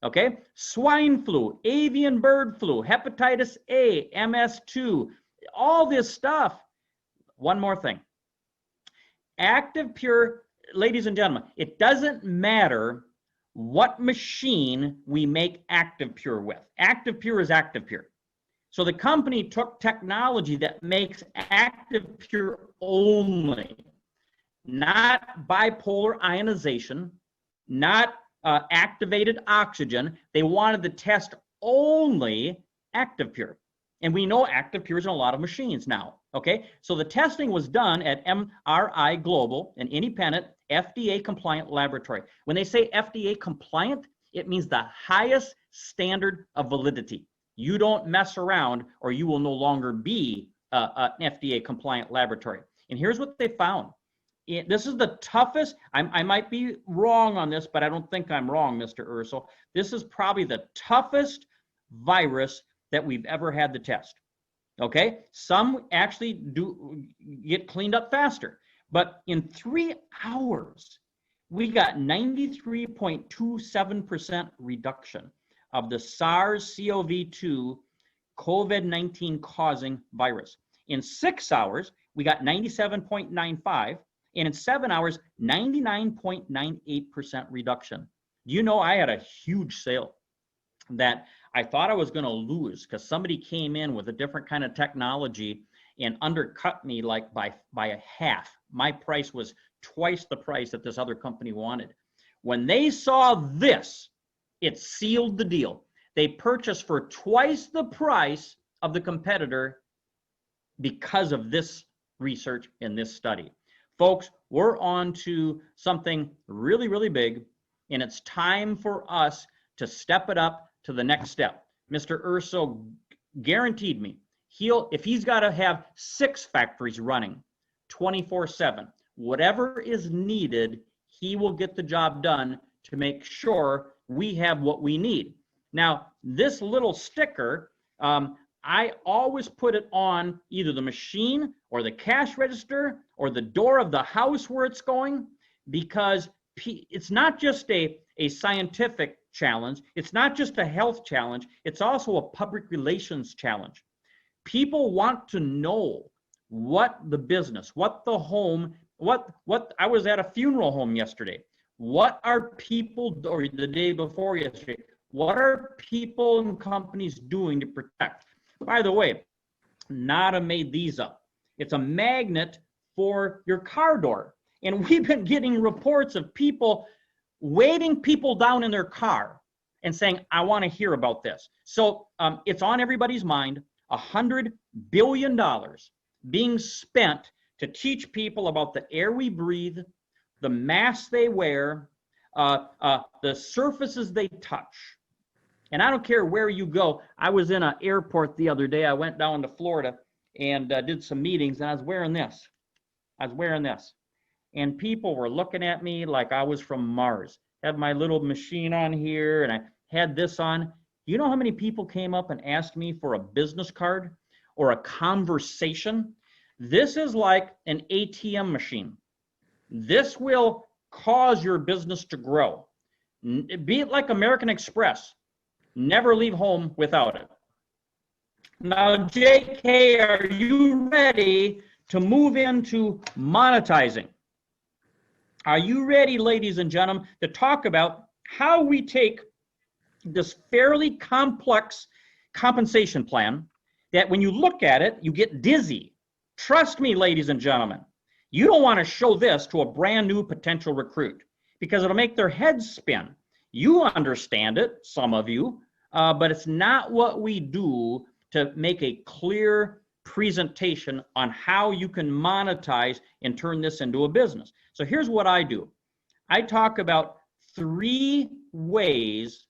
Okay, swine flu, avian bird flu, hepatitis A, MS2, all this stuff. One more thing. ActivePure, ladies and gentlemen, it doesn't matter what machine we make ActivePure with. ActivePure is ActivePure. So the company took technology that makes ActivePure only, not bipolar ionization, not activated oxygen. They wanted to test only ActivePure. And we know ActivePure is in a lot of machines now, okay? So the testing was done at MRI Global, an independent FDA-compliant laboratory. When they say FDA-compliant, it means the highest standard of validity. You don't mess around or you will no longer be an FDA-compliant laboratory. And here's what they found. This is the toughest, I might be wrong on this, but I don't think I'm wrong, Mr. Urso. This is probably the toughest virus that we've ever had to test. Okay, some actually do get cleaned up faster, but in 3 hours, we got 93.27% reduction of the SARS-CoV-2 COVID-19 causing virus. In 6 hours, we got 97.95, and in 7 hours, 99.98% reduction. You know, I had a huge sale that I thought I was going to lose because somebody came in with a different kind of technology and undercut me like by a half. My price was twice the price that this other company wanted. When they saw this, it sealed the deal. They purchased for twice the price of the competitor because of this research in this study. Folks, we're on to something really, really big, and it's time for us to step it up to the next step. Mr. Urso guaranteed me if he's got to have 6 factories running 24/7, whatever is needed, he will get the job done to make sure we have what we need. Now, this little sticker, I always put it on either the machine or the cash register or the door of the house where it's going, because it's not just a scientific challenge. It's not just a health challenge. It's also a public relations challenge. People want to know what the business, what the home, what I was at a funeral home yesterday. What are people, or the day before yesterday, what are people and companies doing to protect? By the way, NADA made these up. It's a magnet for your car door. And we've been getting reports of people waving people down in their car and saying, I want to hear about this. So it's on everybody's mind, $100 billion being spent to teach people about the air we breathe, the masks they wear, the surfaces they touch. And I don't care where you go. I was in an airport the other day. I went down to Florida and did some meetings, and I was wearing this. And people were looking at me like I was from Mars. Had my little machine on here, and I had this on. You know how many people came up and asked me for a business card or a conversation? This is like an ATM machine. This will cause your business to grow. Be it like American Express. Never leave home without it. Now, JK, are you ready to move into monetizing? Are you ready, ladies and gentlemen, to talk about how we take this fairly complex compensation plan that when you look at it, you get dizzy? Trust me, ladies and gentlemen, You don't want to show this to a brand new potential recruit because it'll make their heads spin. You understand it, some of you, but it's not what we do to make a clear presentation on how you can monetize and turn this into a business. So here's what I do. I talk about 3 ways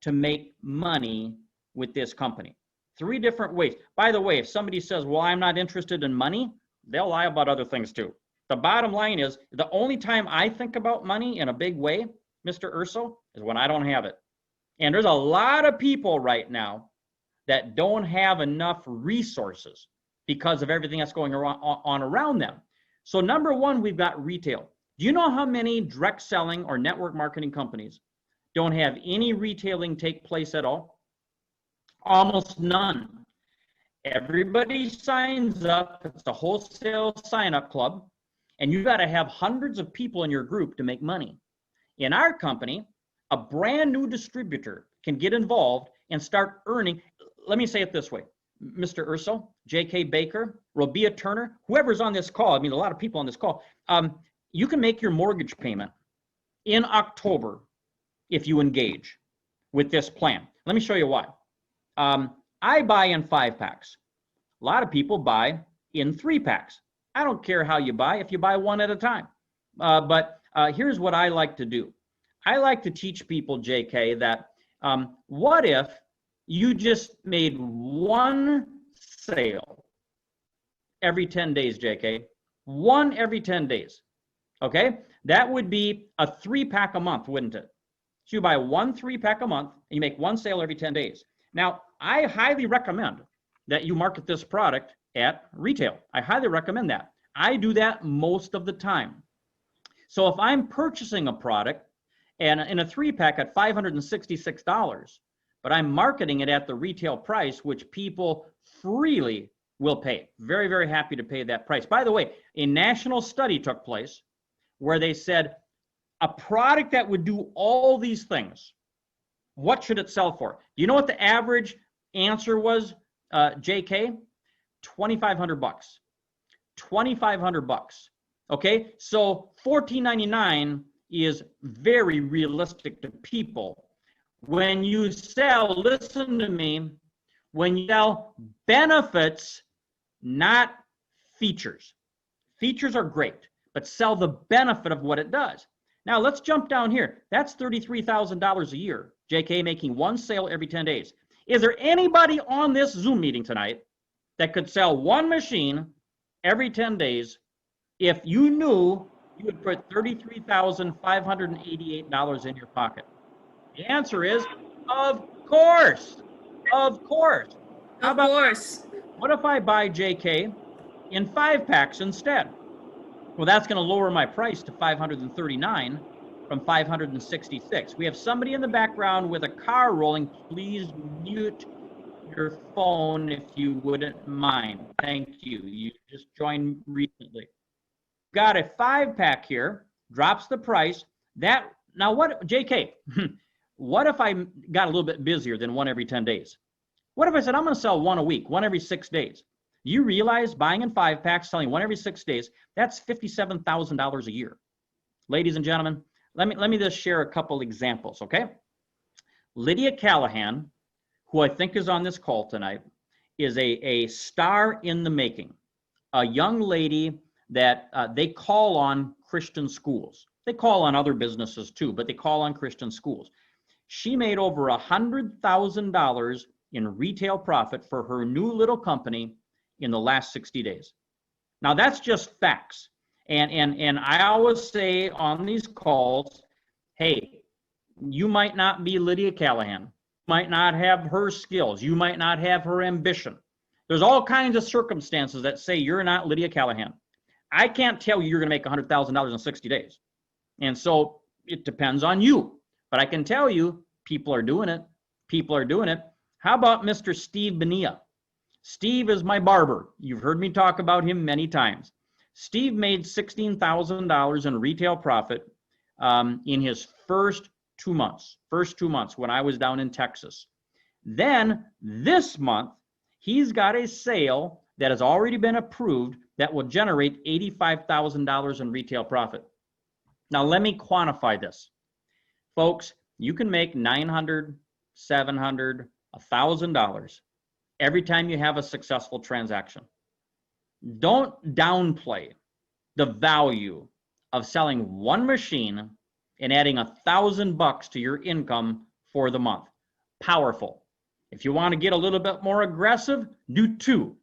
to make money with this company. 3 different ways. By the way, if somebody says, well, I'm not interested in money, they'll lie about other things too. The bottom line is the only time I think about money in a big way, Mr. Urso, is when I don't have it. And there's a lot of people right now that don't have enough resources because of everything that's going on around them. So number 1, we've got retail. Do you know how many direct selling or network marketing companies don't have any retailing take place at all? Almost none. Everybody signs up. It's a wholesale sign-up club, and you got to have hundreds of people in your group to make money. In our company, a brand new distributor can get involved and start earning. Let me say it this way. Mr. Urso, J.K. Baker, Robia Turner, whoever's on this call, I mean, a lot of people on this call, you can make your mortgage payment in October if you engage with this plan. Let me show you why. I buy in 5-packs. A lot of people buy in 3-packs. I don't care how you buy, if you buy one at a time. But here's what I like to do. I like to teach people, JK, that what if you just made 1 sale every 10 days, JK? 1 every 10 days. Okay? That would be a 3-pack a month, wouldn't it? So you buy 1 3-pack a month, and you make 1 sale every 10 days. Now, I highly recommend that you market this product at retail. I highly recommend that. I do that most of the time. So if I'm purchasing a product and in a 3-pack at $566, but I'm marketing it at the retail price, which people freely will pay. Very, very happy to pay that price. By the way, a national study took place where they said a product that would do all these things, what should it sell for? Do you know what the average answer was, JK? $2,500. $2,500. Okay, so $14.99 is very realistic to people. When you sell, listen to me, when you sell benefits, not features. Features are great, but sell the benefit of what it does. Now let's jump down here. That's $33,000 a year. JK making 1 sale every 10 days. Is there anybody on this Zoom meeting tonight that could sell 1 machine every 10 days if you knew you would put $33,588 in your pocket? The answer is, of course. Of course. How about, of course. What if I buy JK in 5-packs instead? Well, that's going to lower my price to $539 from $566. We have somebody in the background with a car rolling. Please mute your phone if you wouldn't mind. Thank you. You just joined recently. Got a 5-pack here, drops the price. Now what, JK, what if I got a little bit busier than 1 every 10 days? What if I said I'm going to sell 1 a week, 1 every 6 days? You realize buying in 5-packs, selling 1 every 6 days, that's $57,000 a year. Ladies and gentlemen, let me just share a couple examples, okay? Lydia Callahan, who I think is on this call tonight, is a star in the making, a young lady that they call on Christian schools. They call on other businesses too, but they call on Christian schools. She made over $100,000 in retail profit for her new little company in the last 60 days. Now that's just facts. And I always say on these calls, hey, you might not be Lydia Callahan, might not have her skills, you might not have her ambition. There's all kinds of circumstances that say you're not Lydia Callahan. I can't tell you you're going to make $100,000 in 60 days. And so it depends on you. But I can tell you, people are doing it. People are doing it. How about Mr. Steve Bonilla? Steve is my barber. You've heard me talk about him many times. Steve made $16,000 in retail profit in his first 2 months. First 2 months when I was down in Texas. Then this month, he's got a sale that has already been approved that will generate $85,000 in retail profit. Now, let me quantify this. Folks, you can make $900, $700, $1,000 every time you have a successful transaction. Don't downplay the value of selling one machine and adding $1,000 to your income for the month. Powerful. If you want to get a little bit more aggressive, do two.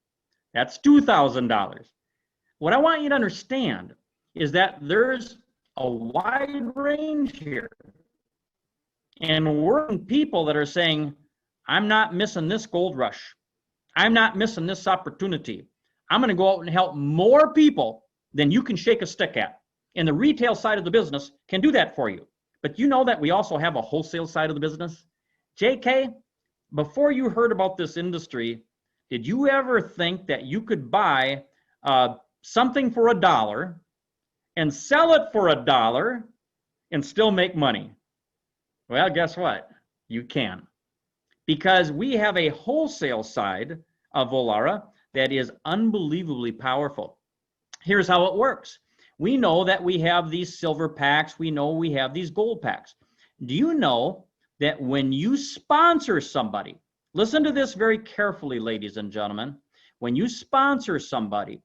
That's $2,000. What I want you to understand is that there's a wide range here. And we're people that are saying, I'm not missing this gold rush. I'm not missing this opportunity. I'm going to go out and help more people than you can shake a stick at. And the retail side of the business can do that for you. But you know that we also have a wholesale side of the business? JK, before you heard about this industry, did you ever think that you could buy something for $1 and sell it for $1 and still make money? Well, guess what? You can. Because we have a wholesale side of Volara that is unbelievably powerful. Here's how it works. We know that we have these silver packs. We know we have these gold packs. Do you know that when you sponsor somebody, listen to this very carefully, ladies and gentlemen, when you sponsor somebody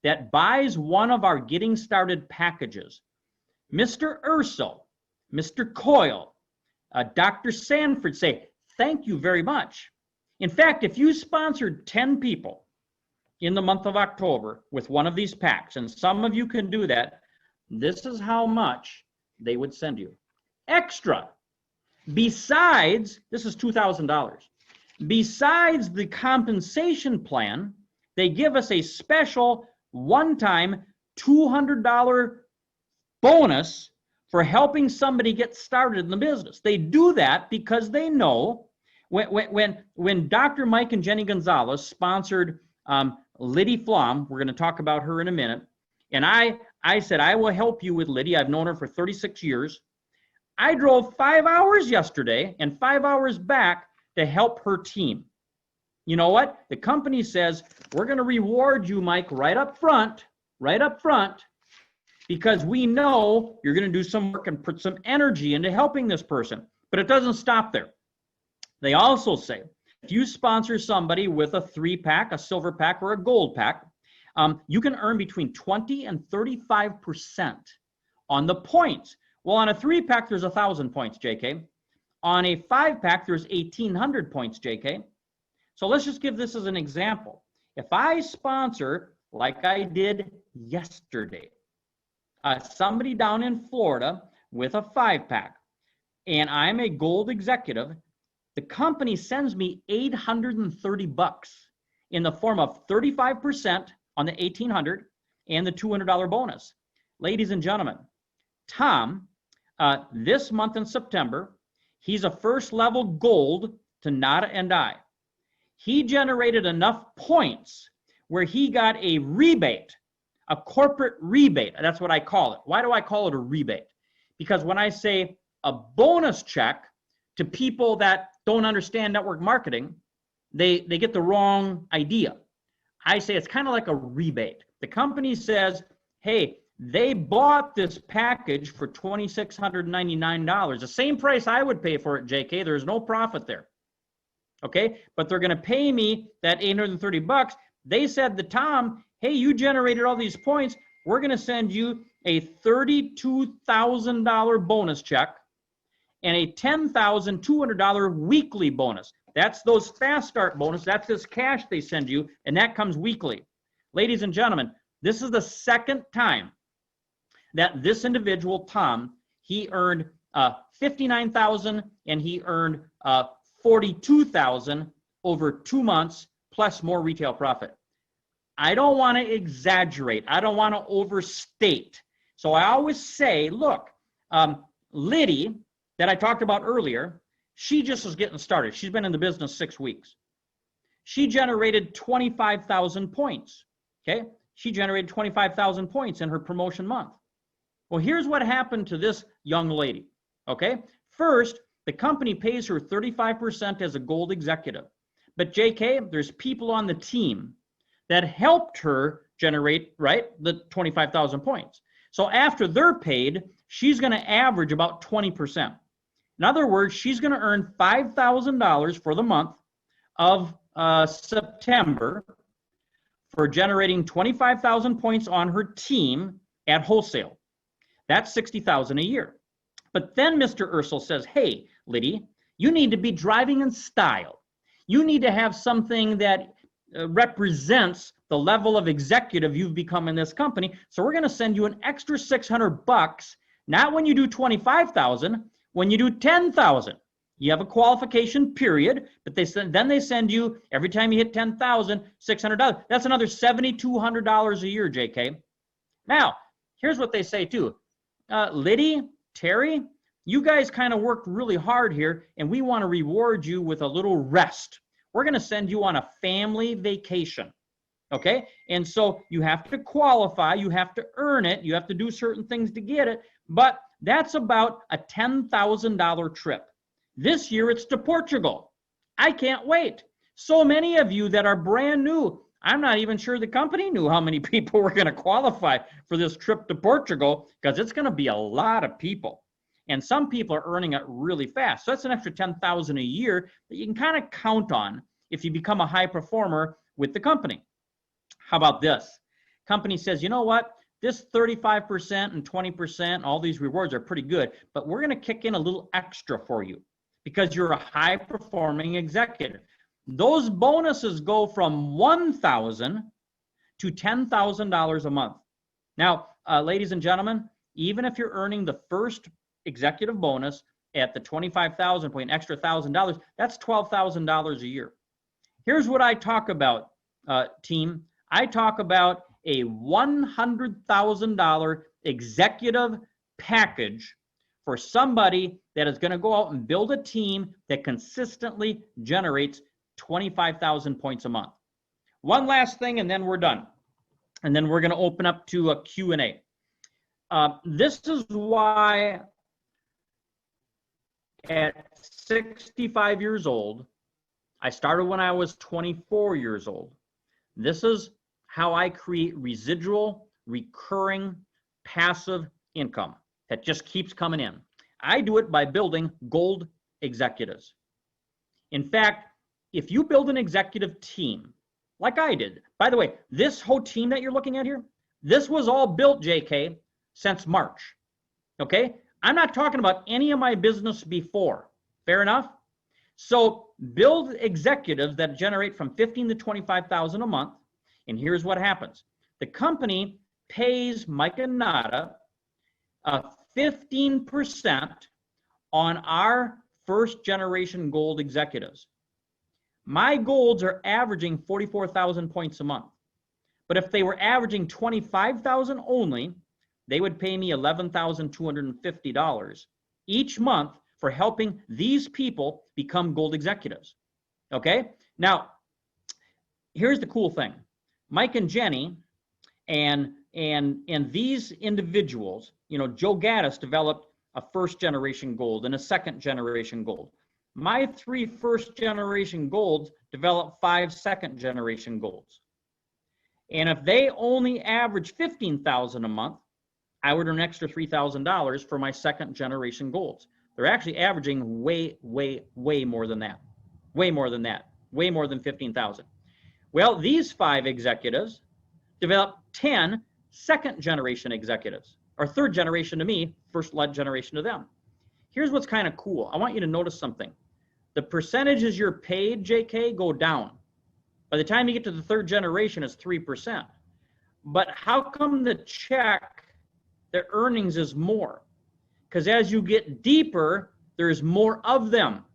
that buys one of our Getting Started packages, Mr. Urso, Mr. Coyle, Dr. Sanford say, thank you very much. In fact, if you sponsored 10 people in the month of October with one of these packs, and some of you can do that, this is how much they would send you. Extra. Besides, this is $2,000. Besides the compensation plan, they give us a special one-time $200 bonus for helping somebody get started in the business. They do that because they know when Dr. Mike and Jenny Gonzalez sponsored Liddy Flom, we're going to talk about her in a minute, and I said, I will help you with Liddy. I've known her for 36 years. I drove 5 hours yesterday and 5 hours back to help her team. You know what? The company says, we're going to reward you, Mike, right up front, because we know you're going to do some work and put some energy into helping this person. But it doesn't stop there. They also say, if you sponsor somebody with a 3-pack, a silver pack, or a gold pack, you can earn between 20 and 35% on the points. Well, on a 3-pack, there's 1,000 points, JK. On a 5-pack, there's 1,800 points, JK. So let's just give this as an example. If I sponsor, like I did yesterday, somebody down in Florida with a 5-pack, and I'm a gold executive, the company sends me $830 in the form of 35% on the 1,800 and the $200 bonus. Ladies and gentlemen, Tom, this month in September, he's a first level gold to Nada and I. He generated enough points where he got a rebate, a corporate rebate. That's what I call it. Why do I call it a rebate? Because when I say a bonus check to people that don't understand network marketing, they get the wrong idea. I say it's kind of like a rebate. The company says, hey, they bought this package for $2,699, the same price I would pay for it, JK. There's no profit there. Okay, but they're going to pay me that $830. They said to Tom, hey, you generated all these points. We're going to send you a $32,000 bonus check and a $10,200 weekly bonus. That's those fast start bonus. That's this cash they send you, and that comes weekly. Ladies and gentlemen, this is the second time that this individual, Tom, he earned $59,000 and he earned $42,000 over 2 months plus more retail profit. I don't want to exaggerate. I don't want to overstate. So I always say, look, Liddy, that I talked about earlier, she just was getting started. She's been in the business 6 weeks. She generated 25,000 points, okay? She generated 25,000 points in her promotion month. Well, here's what happened to this young lady, okay? First, the company pays her 35% as a gold executive. But JK, there's people on the team that helped her generate, right, the 25,000 points. So after they're paid, she's going to average about 20%. In other words, she's going to earn $5,000 for the month of September for generating 25,000 points on her team at wholesale. That's 60,000 a year. But then Mr. Urso says, hey, Liddy, you need to be driving in style. You need to have something that represents the level of executive you've become in this company. So we're going to send you an extra $600, not when you do 25,000, when you do 10,000. You have a qualification period, but then they send you, every time you hit 10,000, $600. That's another $7,200 a year, JK. Now, here's what they say too. Liddy, Terry, you guys kind of worked really hard here, and we want to reward you with a little rest. We're going to send you on a family vacation, okay? And so you have to qualify, you have to earn it, you have to do certain things to get it, but that's about a $10,000 trip. This year it's to Portugal. I can't wait. So many of you that are brand new, I'm not even sure the company knew how many people were going to qualify for this trip to Portugal, because it's going to be a lot of people. And some people are earning it really fast. So that's an extra 10,000 a year that you can kind of count on if you become a high performer with the company. How about this? Company says, you know what? This 35% and 20%, all these rewards are pretty good, but we're going to kick in a little extra for you because you're a high performing executive. Those bonuses go from $1,000 to $10,000 a month. Now, ladies and gentlemen, even if you're earning the first executive bonus at the 25,000 point, extra $1,000, that's $12,000 a year. Here's what I talk about, team. I talk about a $100,000 executive package for somebody that is going to go out and build a team that consistently generates 25,000 points a month. One last thing, and then we're done. And then we're going to open up to a Q&A. This is why at 65 years old, I started when I was 24 years old. This is how I create residual, recurring, passive income that just keeps coming in. I do it by building gold executives. In fact, if you build an executive team, like I did, by the way, this whole team that you're looking at here, this was all built, JK, since March, okay? I'm not talking about any of my business before, fair enough? So build executives that generate from 15 to 25,000 a month, and here's what happens. The company pays Mike and Nada 15% on our first generation gold executives. My golds are averaging 44,000 points a month. But if they were averaging 25,000 only, they would pay me $11,250 each month for helping these people become gold executives. Okay? Now, here's the cool thing. Mike and Jenny and these individuals, you know, Joe Gaddis developed a first generation gold and a second generation gold. My 3 first generation golds developed 5 second generation golds. And if they only average 15,000 a month, I would earn an extra $3,000 for my second generation golds. They're actually averaging way more than that. Way more than that. Way more than 15,000. Well, these 5 executives developed 10 second generation executives, or third generation to me, first generation to them. Here's what's kind of cool. I want you to notice something. The percentages you're paid, JK, go down. By the time you get to the third generation, it's 3%. But how come the check, the earnings is more? Because as you get deeper, there's more of them.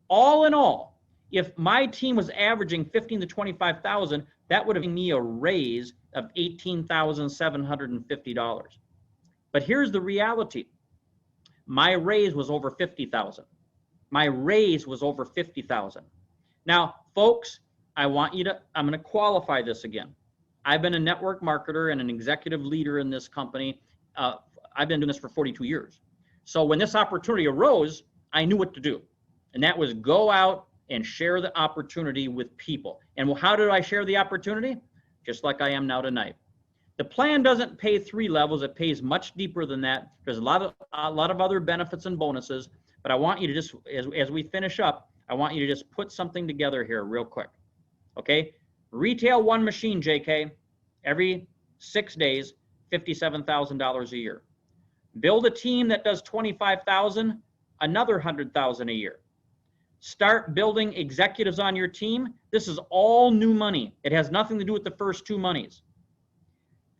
All in all, if my team was averaging 15 to 25,000, that would have given me a raise of $18,750. But here's the reality. My raise was over 50,000. My raise was over 50,000. Now, folks, I'm going to qualify this again. I've been a network marketer and an executive leader in this company. I've been doing this for 42 years. So when this opportunity arose, I knew what to do. And that was go out and share the opportunity with people. And how do I share the opportunity? Just like I am now tonight. The plan doesn't pay 3 levels. It pays much deeper than that. There's a lot of other benefits and bonuses, but I want you to just, as we finish up, I want you to just put something together here real quick. Okay? Retail one machine, JK, every 6 days, $57,000 a year. Build a team that does 25,000, another 100,000 a year. Start building executives on your team. This is all new money. It has nothing to do with the first 2 monies.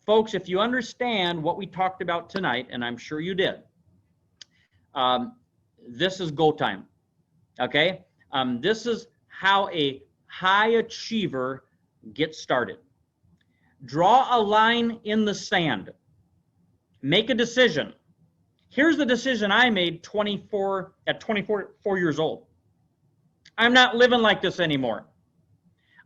Folks, if you understand what we talked about tonight, and I'm sure you did, this is go time, okay? This is how a high achiever gets started. Draw a line in the sand. Make a decision. Here's the decision I made at 24 years old. I'm not living like this anymore.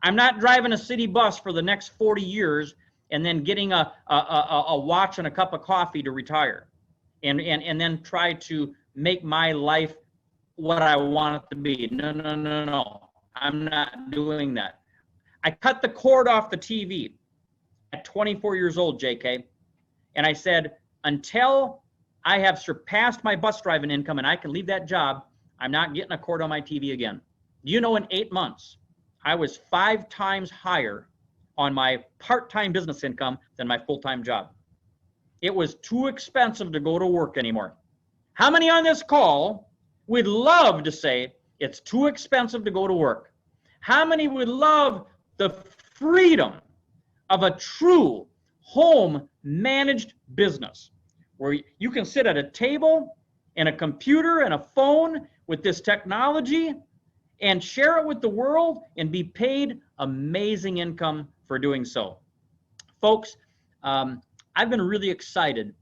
I'm not driving a city bus for the next 40 years and then getting a watch and a cup of coffee to retire and then try to make my life what I want it to be. No. I'm not doing that. I cut the cord off the TV at 24 years old, JK, and I said, until I have surpassed my bus driving income and I can leave that job, I'm not getting a cord on my TV again. Do you know, in 8 months, I was 5 times higher on my part-time business income than my full-time job. It was too expensive to go to work anymore. How many on this call would love to say it's too expensive to go to work? How many would love the freedom of a true home managed business where you can sit at a table and a computer and a phone with this technology and share it with the world and be paid amazing income for doing so? Folks, I've been really excited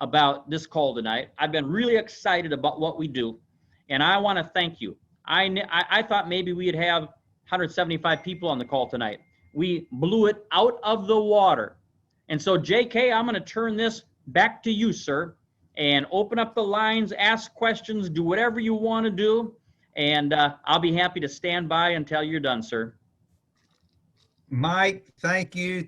about this call tonight. I've been really excited about what we do, and I want to thank you. I thought maybe we'd have 175 people on the call tonight. We blew it out of the water. And so, JK, I'm going to turn this back to you, sir, and open up the lines, ask questions, do whatever you want to do, and I'll be happy to stand by until you're done, sir. Mike, thank you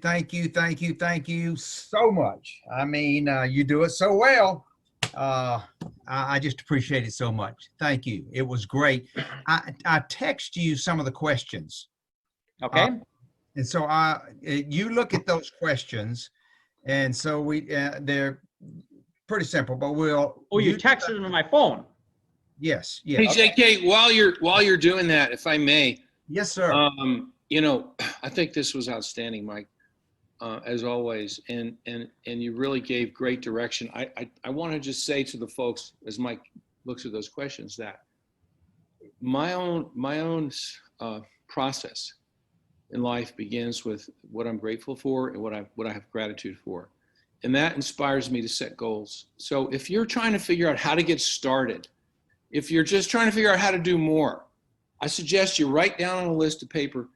so much. I mean, you do it so well. I just appreciate it so much. Thank you. It was great. I text you some of the questions. Okay. And so you look at those questions, and so they're pretty simple, but we'll. Oh, you texted them on my phone. Yes. Hey, JK, while you're doing that, if I may. Yes, sir. You know, I think this was outstanding, Mike, as always, and you really gave great direction. I want to just say to the folks, as Mike looks at those questions, that my own process in life begins with what I'm grateful for and what I have gratitude for, and that inspires me to set goals. So if you're trying to figure out how to get started, if you're just trying to figure out how to do more, I suggest you write down on a list of paper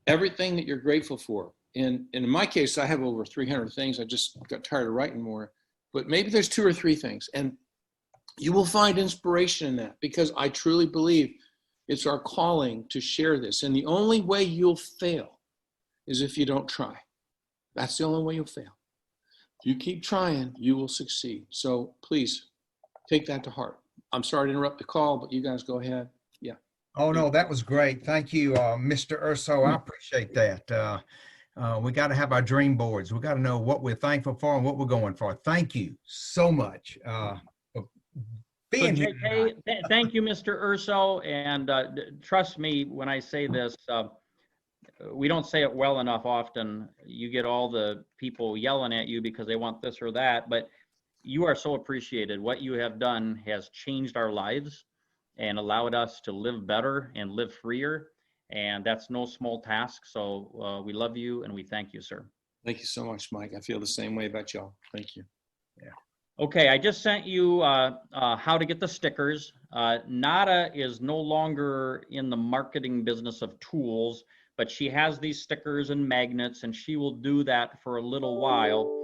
everything that you're grateful for. And in my case, I have over 300 things. I just got tired of writing more, but maybe there's 2 or 3 things, and you will find inspiration in that, because I truly believe it's our calling to share this. And the only way you'll fail is if you don't try. That's the only way you'll fail. If you keep trying, you will succeed. So please take that to heart. I'm sorry to interrupt the call, but you guys go ahead. Yeah. Oh, no, that was great. Thank you, Mr. Urso. I appreciate that. We got to have our dream boards. We got to know what we're thankful for and what we're going for. Thank you so much for being here. Thank you, Mr. Urso. And trust me when I say this, we don't say it well enough often. You get all the people yelling at you because they want this or that, but you are so appreciated. What you have done has changed our lives and allowed us to live better and live freer. And that's no small task. So we love you and we thank you, sir. Thank you so much, Mike. I feel the same way about y'all. Thank you. Yeah. Okay, I just sent you how to get the stickers. Nada is no longer in the marketing business of tools, but she has these stickers and magnets, and she will do that for a little while.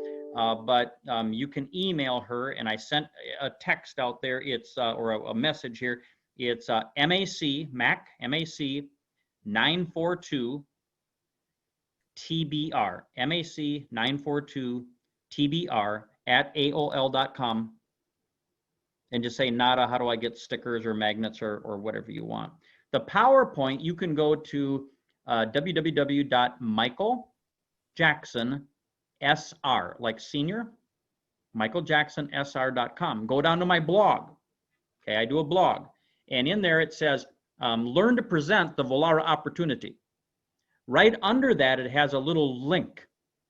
But you can email her, and I sent a text out there. It's or a message here. It's MAC 942 TBR, MAC 942 TBR at AOL.com. And just say, Nada, how do I get stickers or magnets or whatever you want? The PowerPoint, you can go to www.michaeljacksonsr, like senior, michaeljacksonsr.com. Go down to my blog. Okay, I do a blog. And in there it says, learn to present the Vollara opportunity. Right under that, it has a little link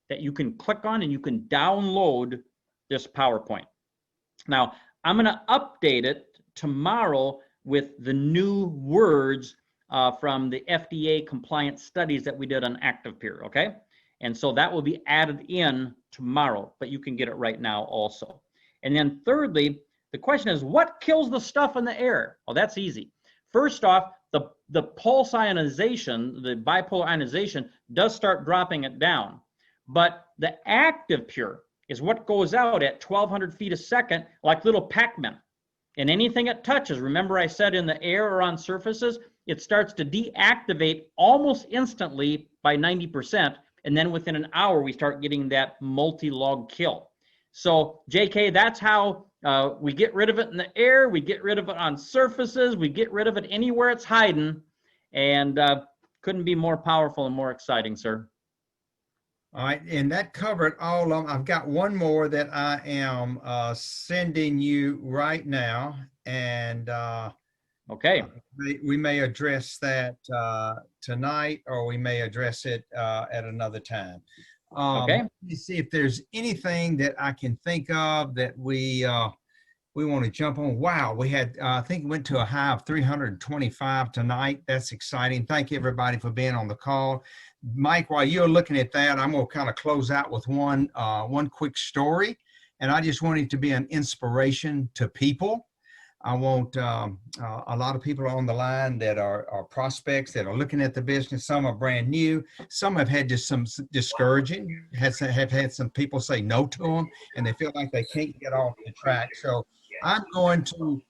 that you can click on and you can download this PowerPoint. Now, I'm going to update it tomorrow with the new words from the FDA compliant studies that we did on ActivePure, okay? And so that will be added in tomorrow, but you can get it right now also. And then thirdly, the question is, what kills the stuff in the air? Well, that's easy. First off, the pulse ionization, the bipolar ionization, does start dropping it down. But the ActivePure is what goes out at 1,200 feet a second, like little Pac-Man. And anything it touches, remember I said in the air or on surfaces, it starts to deactivate almost instantly by 90%. And then within an hour, we start getting that multi-log kill. So JK, that's how we get rid of it in the air, we get rid of it on surfaces, we get rid of it anywhere it's hiding, and couldn't be more powerful and more exciting, sir. All right, and that covered all of them. I've got one more that I am sending you right now, and okay, we may address that tonight, or we may address it at another time. Okay. Let me see if there's anything that I can think of that we want to jump on. Wow, we had I think we went to a high of 325 tonight. That's exciting. Thank you everybody for being on the call. Mike, while you're looking at that, I'm going to kind of close out with one quick story, and I just want it to be an inspiration to people. I want a lot of people on the line that are prospects that are looking at the business. Some are brand new. Some have had just some discouraging, have had some people say no to them, and they feel like they can't get off the track. So I'm going to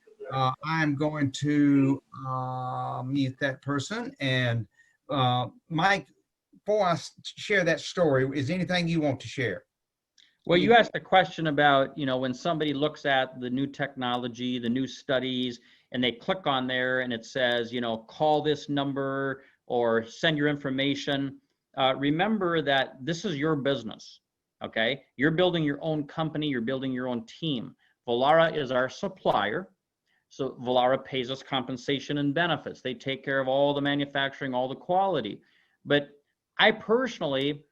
mute that person. And Mike, before I share that story, is anything you want to share? Well, you asked a question about, when somebody looks at the new technology, the new studies, and they click on there and it says, call this number or send your information. Remember that this is your business, okay? You're building your own company, you're building your own team. Vollara is our supplier. So Vollara pays us compensation and benefits. They take care of all the manufacturing, all the quality. But I personally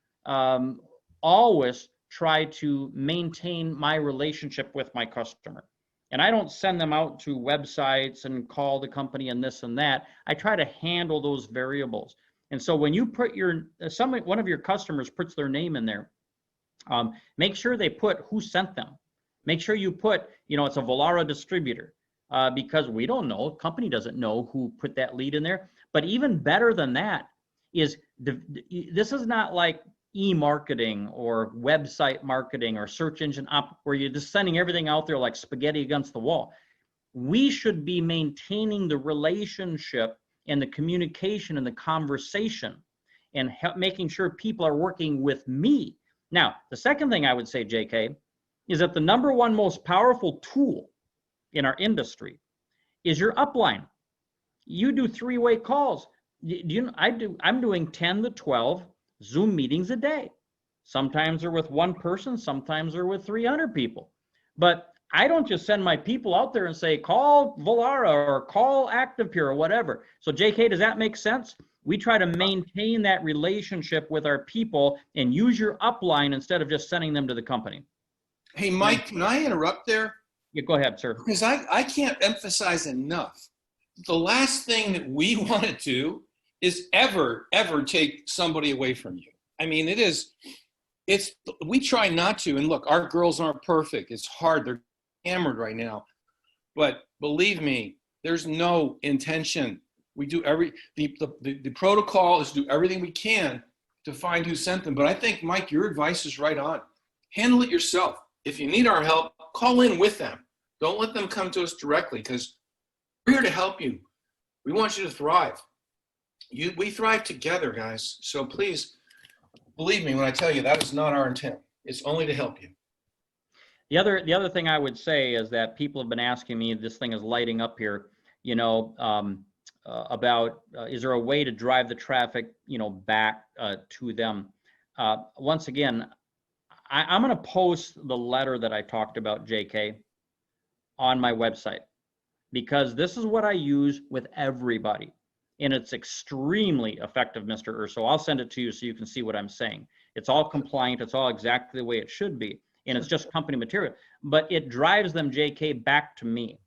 always try to maintain my relationship with my customer. And I don't send them out to websites and call the company and this and that. I try to handle those variables. And so when you put one of your customers puts their name in there, make sure they put who sent them. Make sure you put, it's a Vollara distributor, because we don't know, company doesn't know who put that lead in there. But even better than that is, this is not like e-marketing or website marketing or search engine where you're just sending everything out there like spaghetti against the wall. We should be maintaining the relationship and the communication and the conversation and making sure people are working with me. Now, the second thing I would say, JK, is that the number one most powerful tool in our industry is your upline. You do three-way calls. I'm doing 10 to 12 Zoom meetings a day. Sometimes they're with one person, sometimes they're with 300 people. But I don't just send my people out there and say, call Vollara or call ActivePure or whatever. So JK, does that make sense? We try to maintain that relationship with our people and use your upline instead of just sending them to the company. Hey, Mike, can I interrupt there? Yeah, go ahead, sir. Because I can't emphasize enough. The last thing that we want to do is ever take somebody away from you. I mean, we try not to. And look, our girls aren't perfect. It's hard. They're hammered right now. But believe me, there's no intention. We do the protocol is do everything we can to find who sent them. But I think, Mike, your advice is right on. Handle it yourself. If you need our help, call in with them. Don't let them come to us directly, because We're here to help you. We want you to thrive. We thrive together, guys. So please believe me when I tell you that is not our intent. It's only to help you. The other thing I would say is that people have been asking me, this thing is lighting up here, you know, about is there a way to drive the traffic, you know, back to them? Once again, I'm going to post the letter that I talked about, JK, on my website, because this is what I use with everybody. And it's extremely effective, Mr. Urso. I'll send it to you so you can see what I'm saying. It's all compliant. It's all exactly the way it should be. And it's just company material. But it drives them, JK, back to me,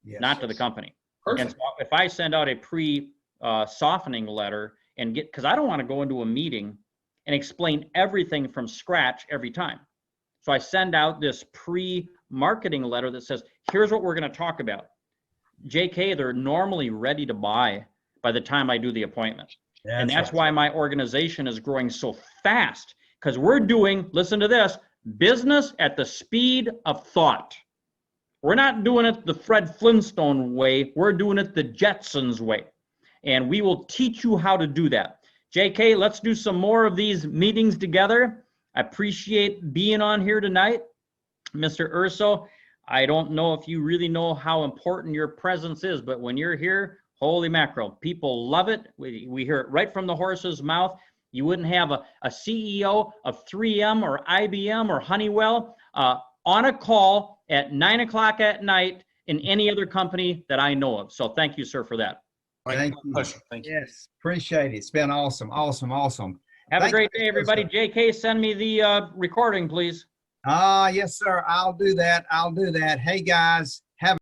not to the company. Perfect. And so if I send out a pre-softening letter and because I don't want to go into a meeting and explain everything from scratch every time. So I send out this pre-marketing letter that says, here's what we're going to talk about. JK, they're normally ready to buy by the time I do the appointment. And that's why my organization is growing so fast, because we're doing, listen to this, business at the speed of thought. We're not doing it the Fred Flintstone way. We're doing it the Jetsons way. And we will teach you how to do that. JK, let's do some more of these meetings together. I appreciate being on here tonight. Mr. Urso, I don't know if you really know how important your presence is, but when you're here, holy mackerel, people love it. We hear it right from the horse's mouth. You wouldn't have a CEO of 3M or IBM or Honeywell on a call at 9 o'clock at night in any other company that I know of. So thank you, sir, for that. Thank you. Thank you. Yes, appreciate it. It's been awesome, awesome, awesome. Have a Thank great you, day, everybody. Urso. JK, send me the recording, please. Yes, sir. I'll do that. I'll do that. Hey, guys, have